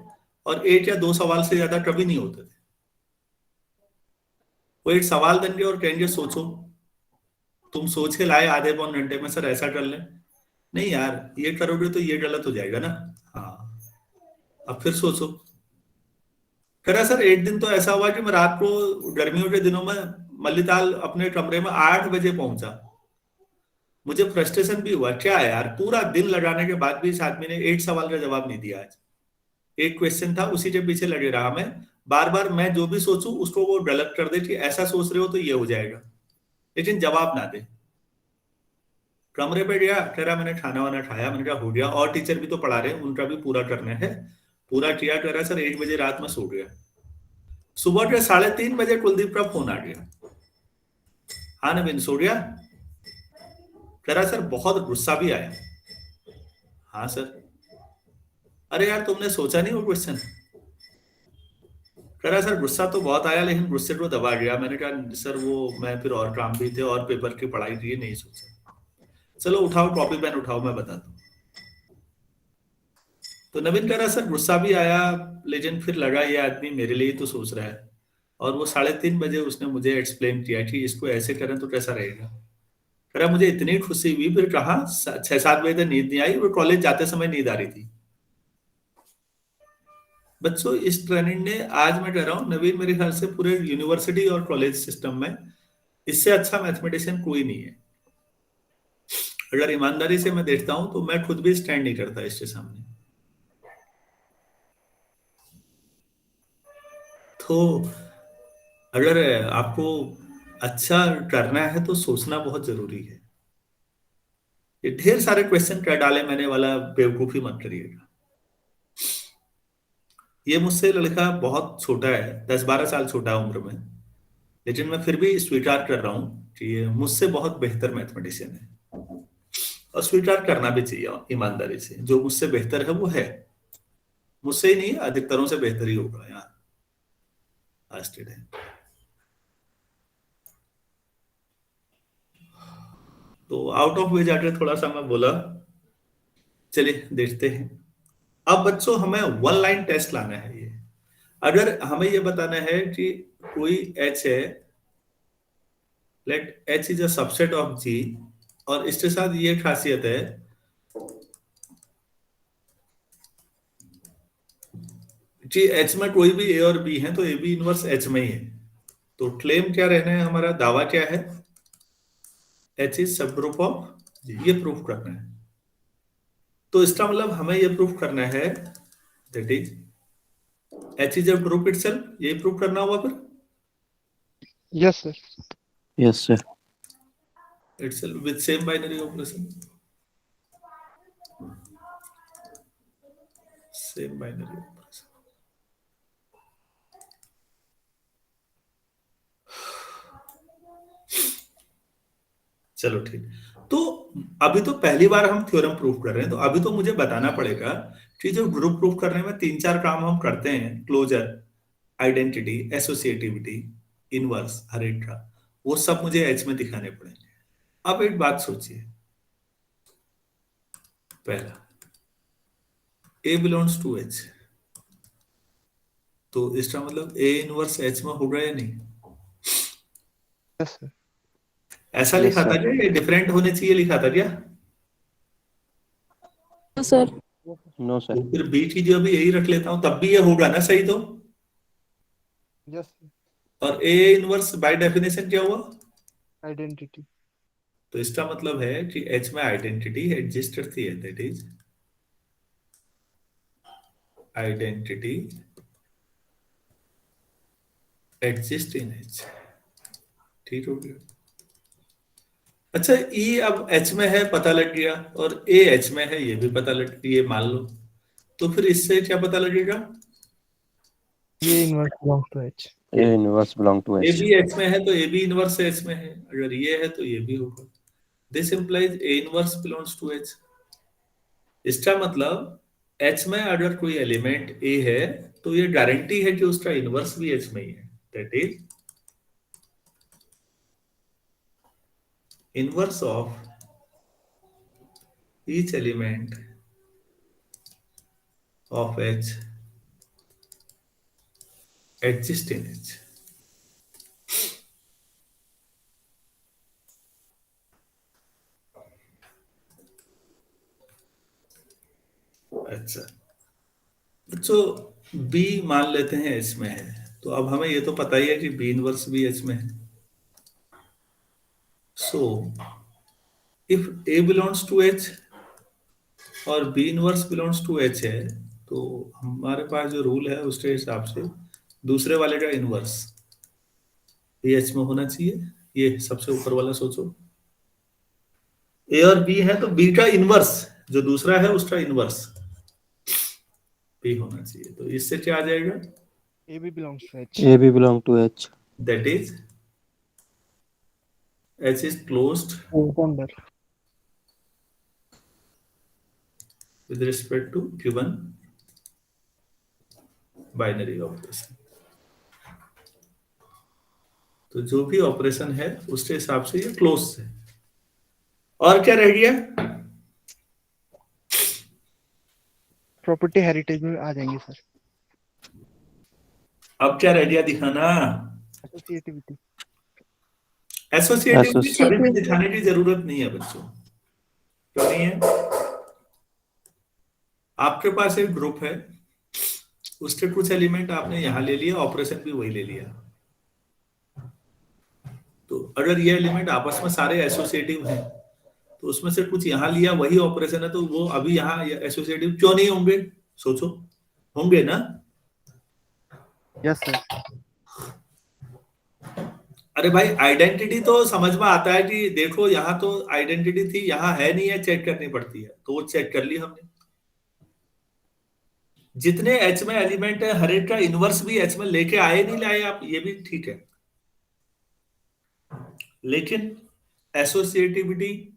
और 1 या 2 सवाल से ज्यादा कभी नहीं होते थे। वो एक सवाल देंगे और कहेंगे सोचो। तुम सोच के लाए आधे पौन घंटे में, सर ऐसा कर ले। नहीं यार, ये करोगे तो ये गलत हो जाएगा ना। हाँ, अब फिर सोचो। कह रहा सर एक दिन तो ऐसा हुआ कि मैं रात को गर्मियों के दिनों में मल्लीताल अपने कमरे में 8 बजे पहुंचा। मुझे फ्रस्ट्रेशन भी हुआ, क्या है यार, पूरा दिन लगाने के बाद भी इस आदमी ने एक सवाल का जवाब नहीं दिया। आज एक क्वेश्चन था, उसी के पीछे लगे रहा मैं। बार बार मैं जो भी सोचूं उसको वो गलत कर दे कि ऐसा सोच रहे हो तो ये हो जाएगा, लेकिन जवाब ना दे। कमरे पे गया, कह रहा मैंने खाना वाना खाया। मैंने कहा हो गया, और टीचर भी तो पढ़ा रहे हैं, उनका भी पूरा करना है। पूरा किया। कह रहा सर 1 बजे रात में सो गया। सुबह के 3:30 बजे कुलदीप का फोन आ गया। हाँ नवीन, सो गया? कह रहा सर बहुत गुस्सा भी आया। हाँ सर। अरे यार तुमने सोचा नहीं वो क्वेश्चन? कह रहा सर गुस्सा तो बहुत आया, लेकिन गुस्से को दबा गया। मैंने कहा सर वो मैं फिर और काम भी थे और पेपर की पढ़ाई की, नहीं सोचा। चलो उठाओ कॉपी पेन उठाओ, मैं बताता हूँ। तो नवीन कह रहा सर गुस्सा भी आया, लेकिन फिर लगा ये आदमी मेरे लिए तो सोच रहा है। और वो 3:30 बजे उसने मुझे एक्सप्लेन किया कि इसको ऐसे करें तो कैसा रहेगा। कह रहा मुझे इतनी खुशी हुई, फिर कहा 6-7 बजे तक नींद नहीं आई, वो कॉलेज जाते समय नींद आ रही थी। बच्चों इस ट्रेनिंग ने, आज मैं कह रहा हूँ नवीन, मेरे ख्याल से पूरे यूनिवर्सिटी और कॉलेज सिस्टम में इससे अच्छा मैथमेटिशियन कोई नहीं है। अगर ईमानदारी से मैं देखता हूं तो मैं खुद भी स्टैंड नहीं करता इसके सामने। तो अगर आपको अच्छा करना है तो सोचना बहुत जरूरी है। ये ढेर सारे क्वेश्चन कर डाले मैंने वाला बेवकूफी मत करिएगा। ये मुझसे लड़का बहुत छोटा है, 10-12 साल छोटा उम्र में, लेकिन मैं फिर भी स्वीकार कर रहा हूं कि ये मुझसे बहुत बेहतर मैथमेटिशियन है। और स्वीकार करना भी चाहिए ईमानदारी से, जो मुझसे बेहतर है वो है। मुझसे ही नहीं, अधिकतरों से बेहतर ही होगा यार आज के टाइम। तो आउट ऑफ वे जाकर थोड़ा सा मैं बोला, चलिए देखते हैं। अब बच्चों हमें 1 लाइन टेस्ट लाना है। ये अगर हमें ये बताना है कि कोई h है, let h is a subset of g, और इसके साथ ये खासियत है कि h में कोई भी a और b है तो a b इनवर्स h में ही है। तो क्लेम क्या रहना है हमारा, दावा क्या है, h is sub group of g, ये प्रूफ करना है। तो इसका मतलब हमें ये प्रूफ करना है that is h is a group itself, ये प्रूफ करना होगा फिर। Yes, sir. Yes, sir. Itself with same binary operation, same binary operation। चलो ठीक। तो अभी तो पहली बार हम थ्योरम प्रूफ कर रहे हैं, तो अभी तो मुझे बताना पड़ेगा कि जो ग्रुप प्रूफ करने में 3-4 काम हम करते हैं, क्लोजर, आइडेंटिटी, एसोसिएटिविटी, इनवर्स, हर एक का, वो सब मुझे एच में दिखाने पड़ेंगे। अब एक बात सोचिए, पहला A बिलोंग्स टू H, तो इसका मतलब A इनवर्स H में होगा या नहीं? Yes, sir. ऐसा Yes, लिखा था sir. क्या, ये डिफरेंट होने चाहिए लिखा था क्या? Sir No, sir. तो फिर B की जो भी यही रख लेता हूं, तब भी ये होगा ना, सही तो? Yes, sir. और A इनवर्स बाय डेफिनेशन क्या हुआ? Identity. तो इसका मतलब है कि H में आइडेंटिटी एग्जिस्ट करती है, that is identity exist in H। ठीक हो गया। अच्छा, E अब H में है पता लग गया, और A H में है ये भी पता लग, ये मान लो। तो फिर इससे क्या पता लगेगा? A inverse belongs to H. A inverse belong to A H. भी H में है तो A भी इनवर्स H में है, अगर ये है तो ये भी होगा। This implies A inverse belongs to H। इसका मतलब H में अगर कोई एलिमेंट A है तो ये गारंटी है कि उसका इनवर्स भी H में ही है, that is inverse of each element of H exists in H. अच्छा, तो B मान लेते हैं H में है, तो अब हमें ये तो पता ही है कि B इनवर्स भी H में है. So if A belongs to H और B inverse belongs to H है, तो हमारे पास जो रूल है उसके हिसाब से दूसरे वाले का इनवर्स ये H में होना चाहिए. ये सबसे ऊपर वाला सोचो, A और B है तो B का इनवर्स जो दूसरा है उसका इनवर्स B होना चाहिए. तो इससे क्या आ जाएगा? AB belongs to H. AB belong to H. That is H is closed Compounder. with respect to given binary operation. तो जो भी ऑपरेशन है उसके हिसाब से ये क्लोज है. और क्या रह गया? प्रॉपर्टी हेरिटेज में आ जाएंगे सर. अब क्या रह गया दिखाना? एसोसिएटिविटी. एसोसिएटिविटी अभी भी दिखाने की जरूरत नहीं है बच्चों. क्यों नहीं है? आपके पास एक ग्रुप है, उसके कुछ एलिमेंट आपने यहां ले लिया, ऑपरेशन भी वही ले लिया. तो अगर ये एलिमेंट आपस में सारे एसोसिएटिव हैं तो उसमें से कुछ यहां लिया, वही ऑपरेशन है, तो वो अभी यहां एसोसिएटिव क्यों नहीं होंगे? सोचो, होंगे ना? Yes sir. अरे भाई, आइडेंटिटी तो समझ में आता है कि देखो यहाँ तो आइडेंटिटी थी, यहाँ है नहीं है, चेक करनी पड़ती है, तो वो चेक कर ली हमने. जितने एच में एलिमेंट है हर एक का इनवर्स भी एच में लेके आए नहीं लाए आप, ये भी ठीक है. लेकिन एसोसिएटिविटी,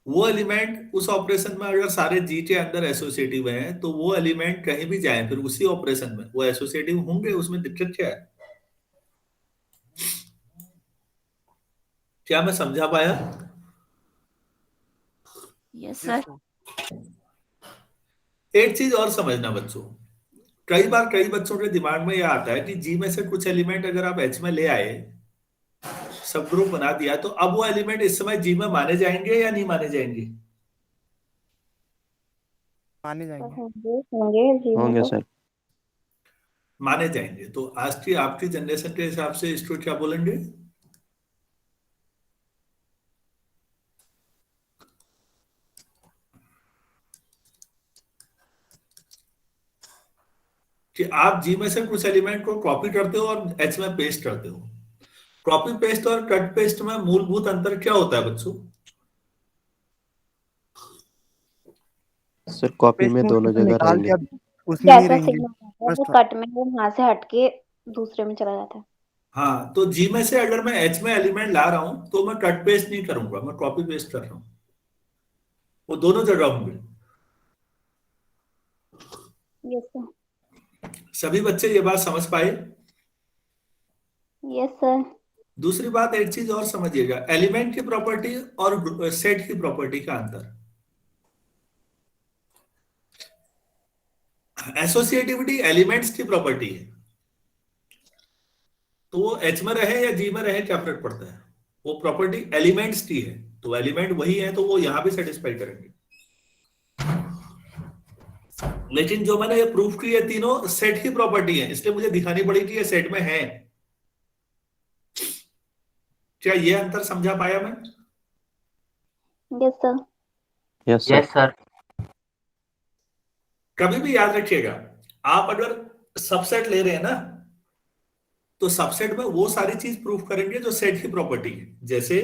वो एलिमेंट उस ऑपरेशन में अगर सारे जी के अंदर एसोसिएटिव हैं तो वो एलिमेंट कहीं भी जाए फिर उसी ऑपरेशन में वो एसोसिएटिव होंगे. उसमें दिक्कत क्या है? क्या मैं समझा पाया? Yes, sir. एक चीज और समझना बच्चों, कई बार कई बच्चों के दिमाग में यह आता है कि जी में से कुछ एलिमेंट अगर आप एच में ले आए, सब ग्रुप बना दिया, तो अब वो एलिमेंट इस समय जी में माने जाएंगे या नहीं माने जाएंगे? माने जाएंगे. होंगे सर. माने जाएंगे. तो आज की आपकी जनरेशन के हिसाब से इसको क्या बोलेंगे? कि आप जी में से कुछ एलिमेंट को कॉपी करते हो और एच में पेस्ट करते हो. कॉपी पेस्ट और कट पेस्ट में मूलभूत अंतर क्या होता है बच्चों? सर कॉपी में दोनों जगह निकाल के रहेंगे. अब उसमें नहीं जैसा रहेंगे. सिग्नल बस वो कट में वो वहां से हटके दूसरे में चला जाता है. हाँ, तो जी में से अगर मैं एच में एलिमेंट ला रहा हूं तो मैं कट पेस्ट नहीं करूंगा, मैं कॉपी पेस्ट कर रहा हूं. वो दोनों जगह होंगे. Yes sir. सभी बच्चे ये बात समझ पाए? Yes sir. दूसरी बात, एक चीज और समझिएगा, एलिमेंट की प्रॉपर्टी और सेट की प्रॉपर्टी का अंतर. एसोसिएटिविटी एलिमेंट्स की प्रॉपर्टी है, तो वो एच में रहे या जी में रहे क्या फर्क पड़ता है? वो प्रॉपर्टी एलिमेंट्स की है, तो एलिमेंट वही है, तो वो यहां भी सेटिस्फाई करेंगे. लेकिन जो मैंने ये प्रूफ की है तीनों सेट की प्रॉपर्टी है, इसलिए मुझे दिखानी पड़ी कि ये सेट में है. क्या ये अंतर समझा पाया मैं? Yes sir. Yes sir. Yes sir. कभी भी याद रखिएगा, आप अगर सबसेट ले रहे हैं ना, तो सबसेट में वो सारी चीज प्रूफ करेंगे जो सेट की प्रॉपर्टी है. जैसे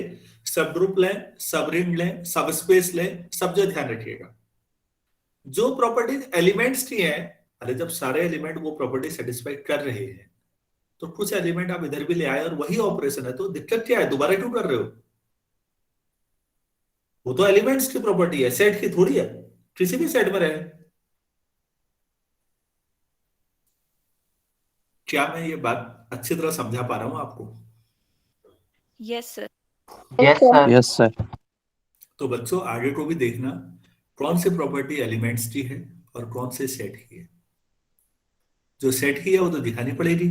सब ग्रुप लें, सब रिंग लें, सब स्पेस लें, सब जो ध्यान रखिएगा. जो प्रॉपर्टीज एलिमेंट्स की है, अरे जब सारे एलिमेंट वो प्रॉपर्टी सेटिस्फाई कर रहे हैं तो कुछ एलिमेंट आप इधर भी ले आए और वही ऑपरेशन है, तो दिक्कत क्या है? दोबारा क्यों कर रहे हो? वो तो एलिमेंट्स की प्रॉपर्टी है, सेट की थोड़ी है. किसी भी सेट में रहे. क्या मैं ये बात अच्छी तरह समझा पा रहा हूं आपको? Yes, sir. Yes sir. Yes sir. तो बच्चों आगे को भी देखना कौन से प्रॉपर्टी एलिमेंट्स की है और कौन से सेट की है। जो सेट की है वो तो दिखानी पड़ेगी,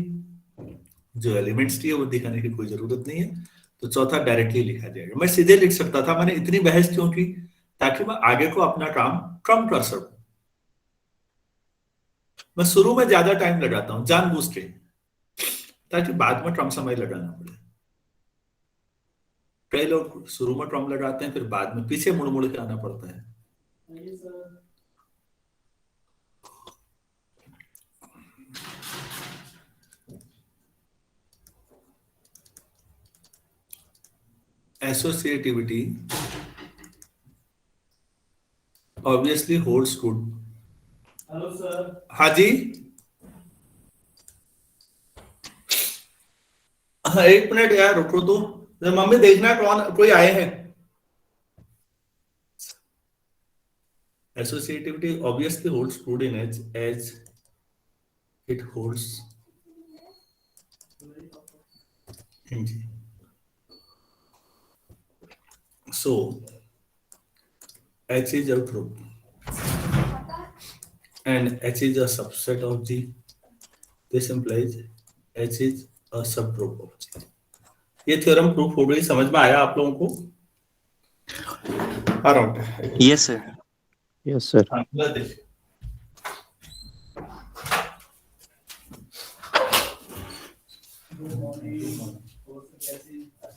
जो एलिमेंट्स की है वो दिखाने की कोई जरूरत नहीं है। तो चौथा डायरेक्टली लिखा जाएगा। मैं सीधे लिख सकता था, मैंने इतनी बहस क्यों की, ताकि मैं आगे को अपना काम कम कर सकूं। मैं शुरू में ज्यादा टाइम लगाता हूं जानबूझ के, ताकि बाद में कम समय लगाना पड़े। कई लोग शुरू में कम लगाते हैं, फिर बाद में पीछे मुड़ मुड़ के आना पड़ता है। Associativity obviously holds good. Hello sir. हाँ जी, हाँ 1 मिनट यार रुको तो, मम्मी देखना कौन कोई आए हैं। Associativity obviously holds good in as it holds in G. So H is a group and H is a subset of G. This implies H is a subgroup of G. ये थ्योरम प्रूफ हो गई, समझ में आया आप लोगों को? Around yes sir. Yes sir. अगला देखिए।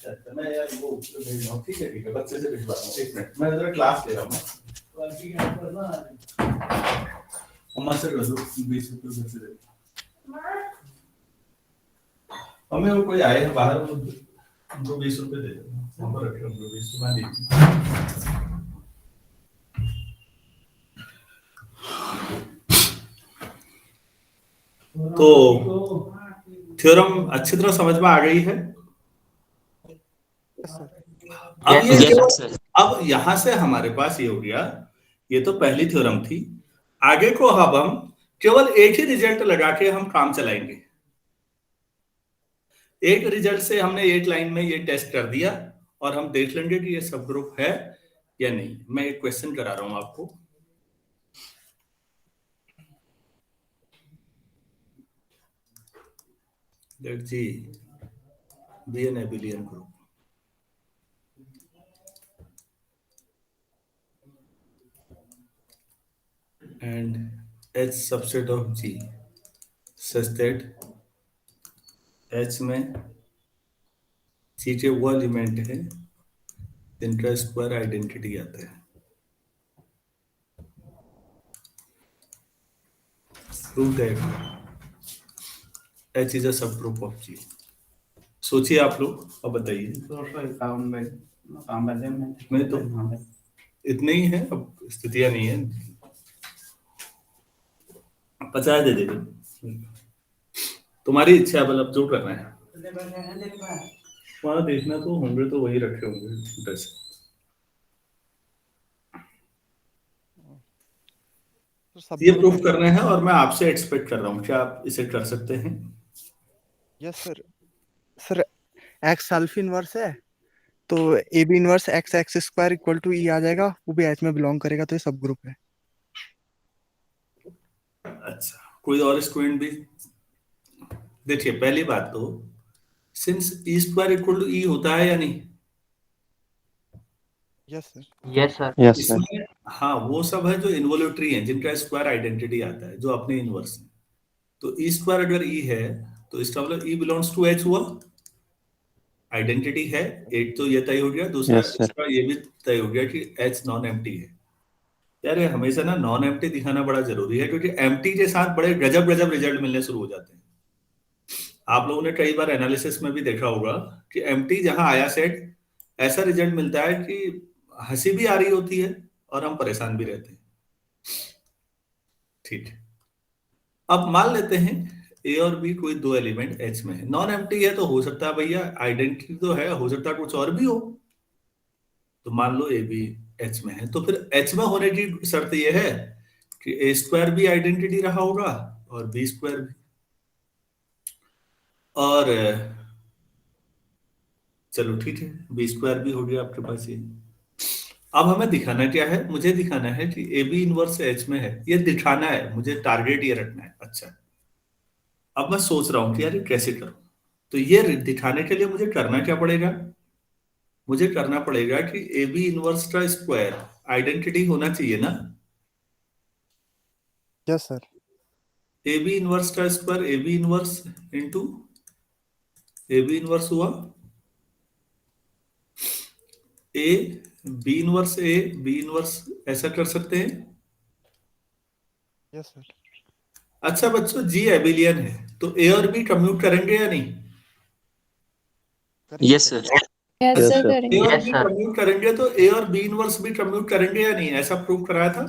अच्छा मैं यार वो भेज रहा हूँ, ठीक है बच्चे से भिजवा रहा हूँ। 1 मिनट मैं जरा क्लास ले रहा हूँ। अम्मा से कर दो 20 रुपये बच्चे दे। हमें वो कोई आए हैं बाहर, उनको 20 रुपये दे दो, नंबर रखे उनको 20 रुपये दे। तो थ्योरम अच्छी तरह समझ में आ गई है। अब ये यस सर। अब यहां से हमारे पास ये हो गया, ये तो पहली थ्योरम थी। आगे को अब हम केवल एक ही रिजल्ट लगा के हम काम चलाएंगे। एक रिजल्ट से हमने एक लाइन में ये टेस्ट कर दिया और हम देख लेंगे कि ये सब ग्रुप है या नहीं। मैं एक क्वेश्चन करा रहा हूं आपको। Let G be an abelian group. And H subset of G such that H में G के वो एलिमेंट है जिनका स्क्वायर आइडेंटिटी आता है। Prove that H is a subgroup of G. सोचिए आप लोग और बताइए। मैं तो इतने ही है, अब स्थितियां नहीं है। 50 दे देगा, तुम्हारी इच्छा, मतलब जो करना है। वहां देखना तो होंगे, तो वही रखे होंगे 10। ये प्रूफ करना है और मैं आपसे एक्सपेक्ट कर रहा हूँ, क्या आप इसे कर सकते हैं? Yes sir. Sir X self inverse है, तो A B inverse X X square equal to E आ जाएगा, वो भी एच में बिलोंग करेगा, तो ये सब ग्रुप है। अच्छा, कोई और स्टूडेंट भी? देखिए पहली बात तो, since E square equal to E होता है या नहीं? Yes sir. Yes sir. Yes sir. इसमें हाँ वो सब है जो इन्वोल्यूटरी है, जिनका स्क्वायर आइडेंटिटी आता है, जो अपने इनवर्स है। तो ई स्क्वायर अगर ई है तो इसका मतलब ई बिलोंग्स टू एच हुआ, आइडेंटिटी है। एक तो ये तय हो गया, दूसरा Yes, sir. इसका ये भी तय हो गया कि एच नॉन एम्प्टी है। यार ये हमेशा ना नॉन एम्प्टी दिखाना बड़ा जरूरी है, क्योंकि एम्प्टी के साथ बड़े गजब गजब रिजल्ट मिलने शुरू हो जाते हैं। आप लोगों ने कई बार एनालिसिस में भी देखा होगा कि एम्प्टी जहां आया सेट, ऐसा रिजल्ट मिलता है कि हंसी भी आ रही होती है और हम परेशान भी रहते हैं। ठीक है, अब मान लेते हैं ए और बी कोई दो एलिमेंट एच में है, नॉन एम्प्टी है, तो हो सकता है भैया आइडेंटिटी तो है, हो सकता है कुछ और भी हो। तो मान लो ए बी एच में है, तो फिर एच में होने की शर्त यह है कि ए स्क्वायर भी आइडेंटिटी रहा होगा और बी स्क्वायर भी। और चलो ठीक है, बी स्क्वायर भी हो गया आपके पास ये। अब हमें दिखाना क्या है, मुझे दिखाना है कि ए बी इनवर्स एच में है, ये दिखाना है मुझे, टारगेट ये रखना है। अच्छा, अब मैं सोच रहा हूँ कि यार ये कैसे करूं। तो ये दिखाने के लिए मुझे करना क्या पड़ेगा, मुझे करना पड़ेगा कि ए बी इनवर्स का स्क्वायर आइडेंटिटी होना चाहिए ना। Yes sir. A B inverse का square A B inverse into A B inverse हुआ A B inverse A B inverse, ऐसा कर सकते हैं। Yes sir. अच्छा बच्चों, जी एबिलियन है तो ए और बी कम्यूट करेंगे या नहीं? Yes sir. Yes Yes, sir sir. ए करेंगे। और Yes, बी sir. कम्यूट करेंगे तो ए और बी इनवर्स भी कम्यूट करेंगे या नहीं, ऐसा प्रूव कराया था।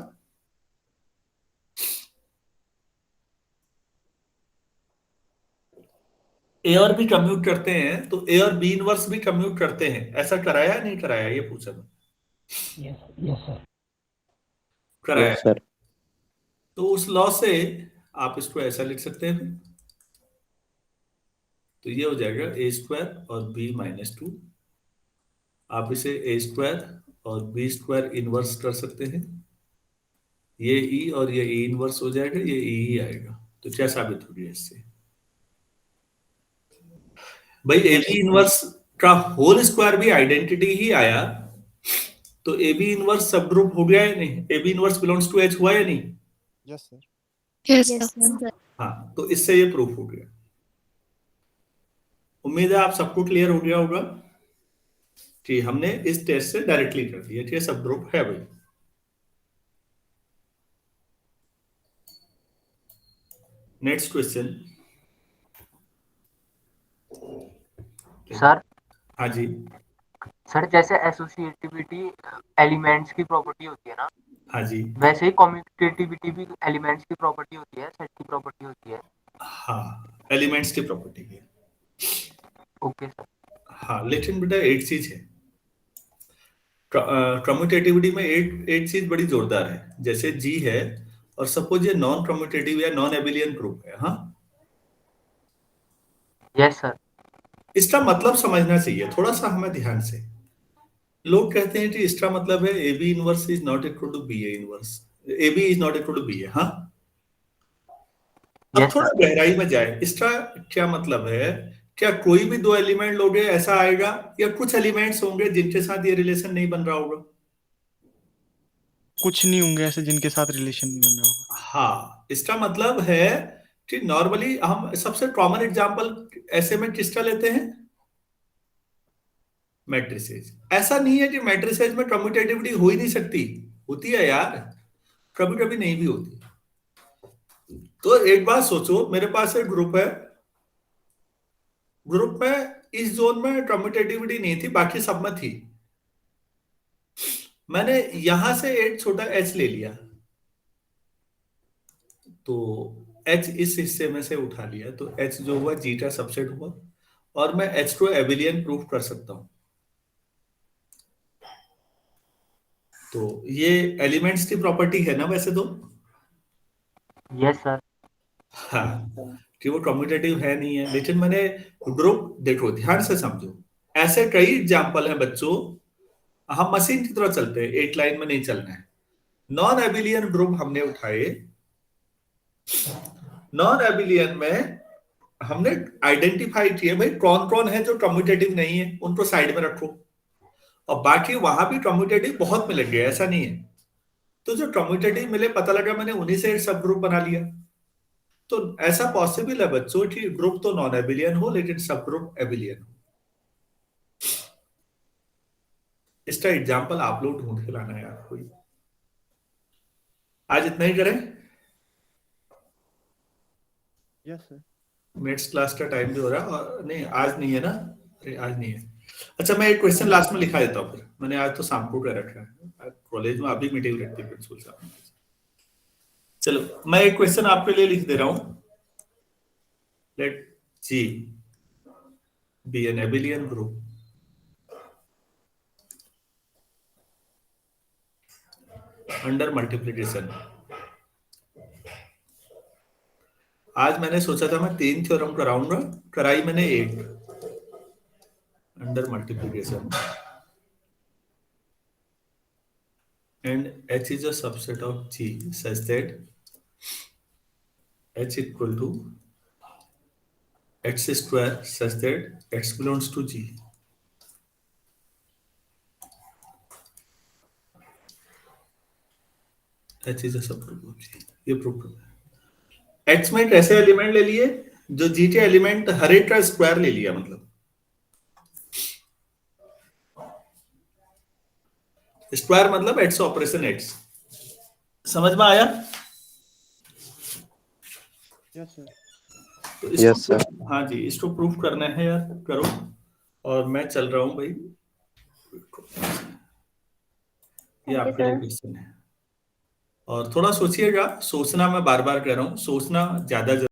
ए और बी कम्यूट करते हैं तो ए और बी इनवर्स भी कम्यूट करते हैं, ऐसा कराया या नहीं कराया, ये पूछा मैं। Yes, sir. कराया। Yes, sir. तो उस लॉ से आप इसको ऐसा लिख सकते हैं, तो ये हो जाएगा ए स्क्वायर और बी माइनस 2। आप इसे ए स्क्वायर और बी स्क्वायर इनवर्स कर सकते हैं, ये ई और ये ई इनवर्स हो जाएगा, ये ई ही आएगा। तो क्या साबित हो गया इससे भाई, ए बी इनवर्स का होल स्क्वायर भी आइडेंटिटी ही आया, तो A B inverse sub group हो गया या नहीं, a B inverse belongs to H हुआ या नहीं। Yes sir. Yes yes sir. हाँ, तो इससे ये प्रूफ हो गया। उम्मीद है आप सबको क्लियर हो गया होगा कि हमने इस टेस्ट से डायरेक्टली कर दिया कि सब ग्रुप है भाई। नेक्स्ट क्वेश्चन सर हाँ जी। सर जैसे एसोसिएटिविटी एलिमेंट्स की प्रॉपर्टी होती है ना, हाँ जी। वैसे ही कम्यूटेटिविटी भी एलिमेंट्स की प्रॉपर्टी होती है, सेट की प्रॉपर्टी होती है। हाँ, एलिमेंट्स की प्रॉपर्टी है। Okay sir. हाँ, लेकिन बेटा एक चीज है, कम्यूटेटिविटी में एक चीज बड़ी जोरदार है। जैसे जी है और सपोज ये नॉन कम्यूटेटिव या नॉन एबिलियन ग्रुप है, हाँ, यस सर। इसका मतलब समझना चाहिए थोड़ा सा हमें ध्यान से। लोग कहते हैं कि इसका मतलब है A B inverse is not equal to B A inverse, A B is not equal to B A. हाँ, अब Yes, थोड़ा sir. गहराई में जाए, इसका क्या मतलब है, क्या कोई भी दो एलिमेंट लोगे ऐसा आएगा, या कुछ एलिमेंट्स होंगे जिनके साथ ये रिलेशन नहीं बन रहा होगा। कुछ नहीं होंगे ऐसे जिनके साथ रिलेशन नहीं बन रहा होगा। हाँ, इसका मतलब है कि नॉर्मली हम सबसे कॉमन एग्जांपल ऐसे में किसका लेते हैं, मैट्रिसेज। ऐसा नहीं है कि मैट्रिसेज में कम्यूटेटिविटी हो ही नहीं सकती, होती है यार, कभी कभी नहीं भी होती। तो एक बात सोचो, मेरे पास एक ग्रुप है, ग्रुप में इस जोन में कम्यूटेटिविटी नहीं थी, बाकी सब में थी। मैंने यहां से एक छोटा एच ले लिया, तो एच इस हिस्से में से उठा लिया, तो एच जो हुआ जी का सबसेट हुआ, और मैं एच को एबिलियन प्रूफ कर सकता हूं। तो ये एलिमेंट्स की प्रॉपर्टी है ना वैसे तो। Yes sir. हाँ, कि वो कम्यूटेटिव है नहीं है, लेकिन मैंने ग्रुप, देखो ध्यान से समझो, ऐसे कई एग्जाम्पल हैं बच्चों, हम मशीन की तरह चलते हैं, एक लाइन में नहीं चलना है। नॉन एबिलियन ग्रुप हमने उठाए, नॉन एबिलियन में हमने आइडेंटिफाई किए भाई कौन कौन है जो कम्यूटेटिव नहीं है, उनको साइड में रखो, और बाकी वहां भी कम्यूटेटिव बहुत मिलेंगे, ऐसा नहीं है। तो जो कम्यूटेटिव मिले, पता लगा मैंने उन्हीं से एक सब ग्रुप बना लिया। तो ऐसा पॉसिबल है बच्चों कि ग्रुप तो नॉन एबिलियन हो लेकिन सब ग्रुप एबिलियन हो। इसका एग्जाम्पल आप लोग ढूंढ के लाना है आपको। आज इतना ही करें, यस सर। नेक्स्ट क्लास का टाइम भी हो रहा है, और नहीं आज नहीं है ना, अरे आज नहीं है। अच्छा, मैं एक क्वेश्चन लास्ट में लिखा देता हूँ, फिर मैंने आज तो शाम को कर रखा है, कॉलेज में अभी मीटिंग रखती है प्रिंसिपल साहब। चलो मैं एक क्वेश्चन आपके लिए लिख दे रहा हूं, let G be an abelian group under multiplication. आज मैंने सोचा था मैं 3 थ्योरम कराऊंगा, कराई मैंने एक, under under multiplication and H is a subset of G such that H equal to X square such that X belongs to G. H is a subgroup of G. ये प्रूव करना है। H में एक ऐसे एलिमेंट ले लिए जो G के एलिमेंट हर एक का स्क्वायर ले लिया, मतलब स्क्वायर मतलब X ऑपरेशन X। समझ में आया? Yes sir. तो Yes, sir. हाँ जी, इसको प्रूफ करना है यार, करो। और मैं चल रहा हूँ भाई, ये Okay, आपके लिए sir. क्वेश्चन है। और थोड़ा सोचिएगा, सोचना मैं बार बार कह रहा हूँ, सोचना ज्यादा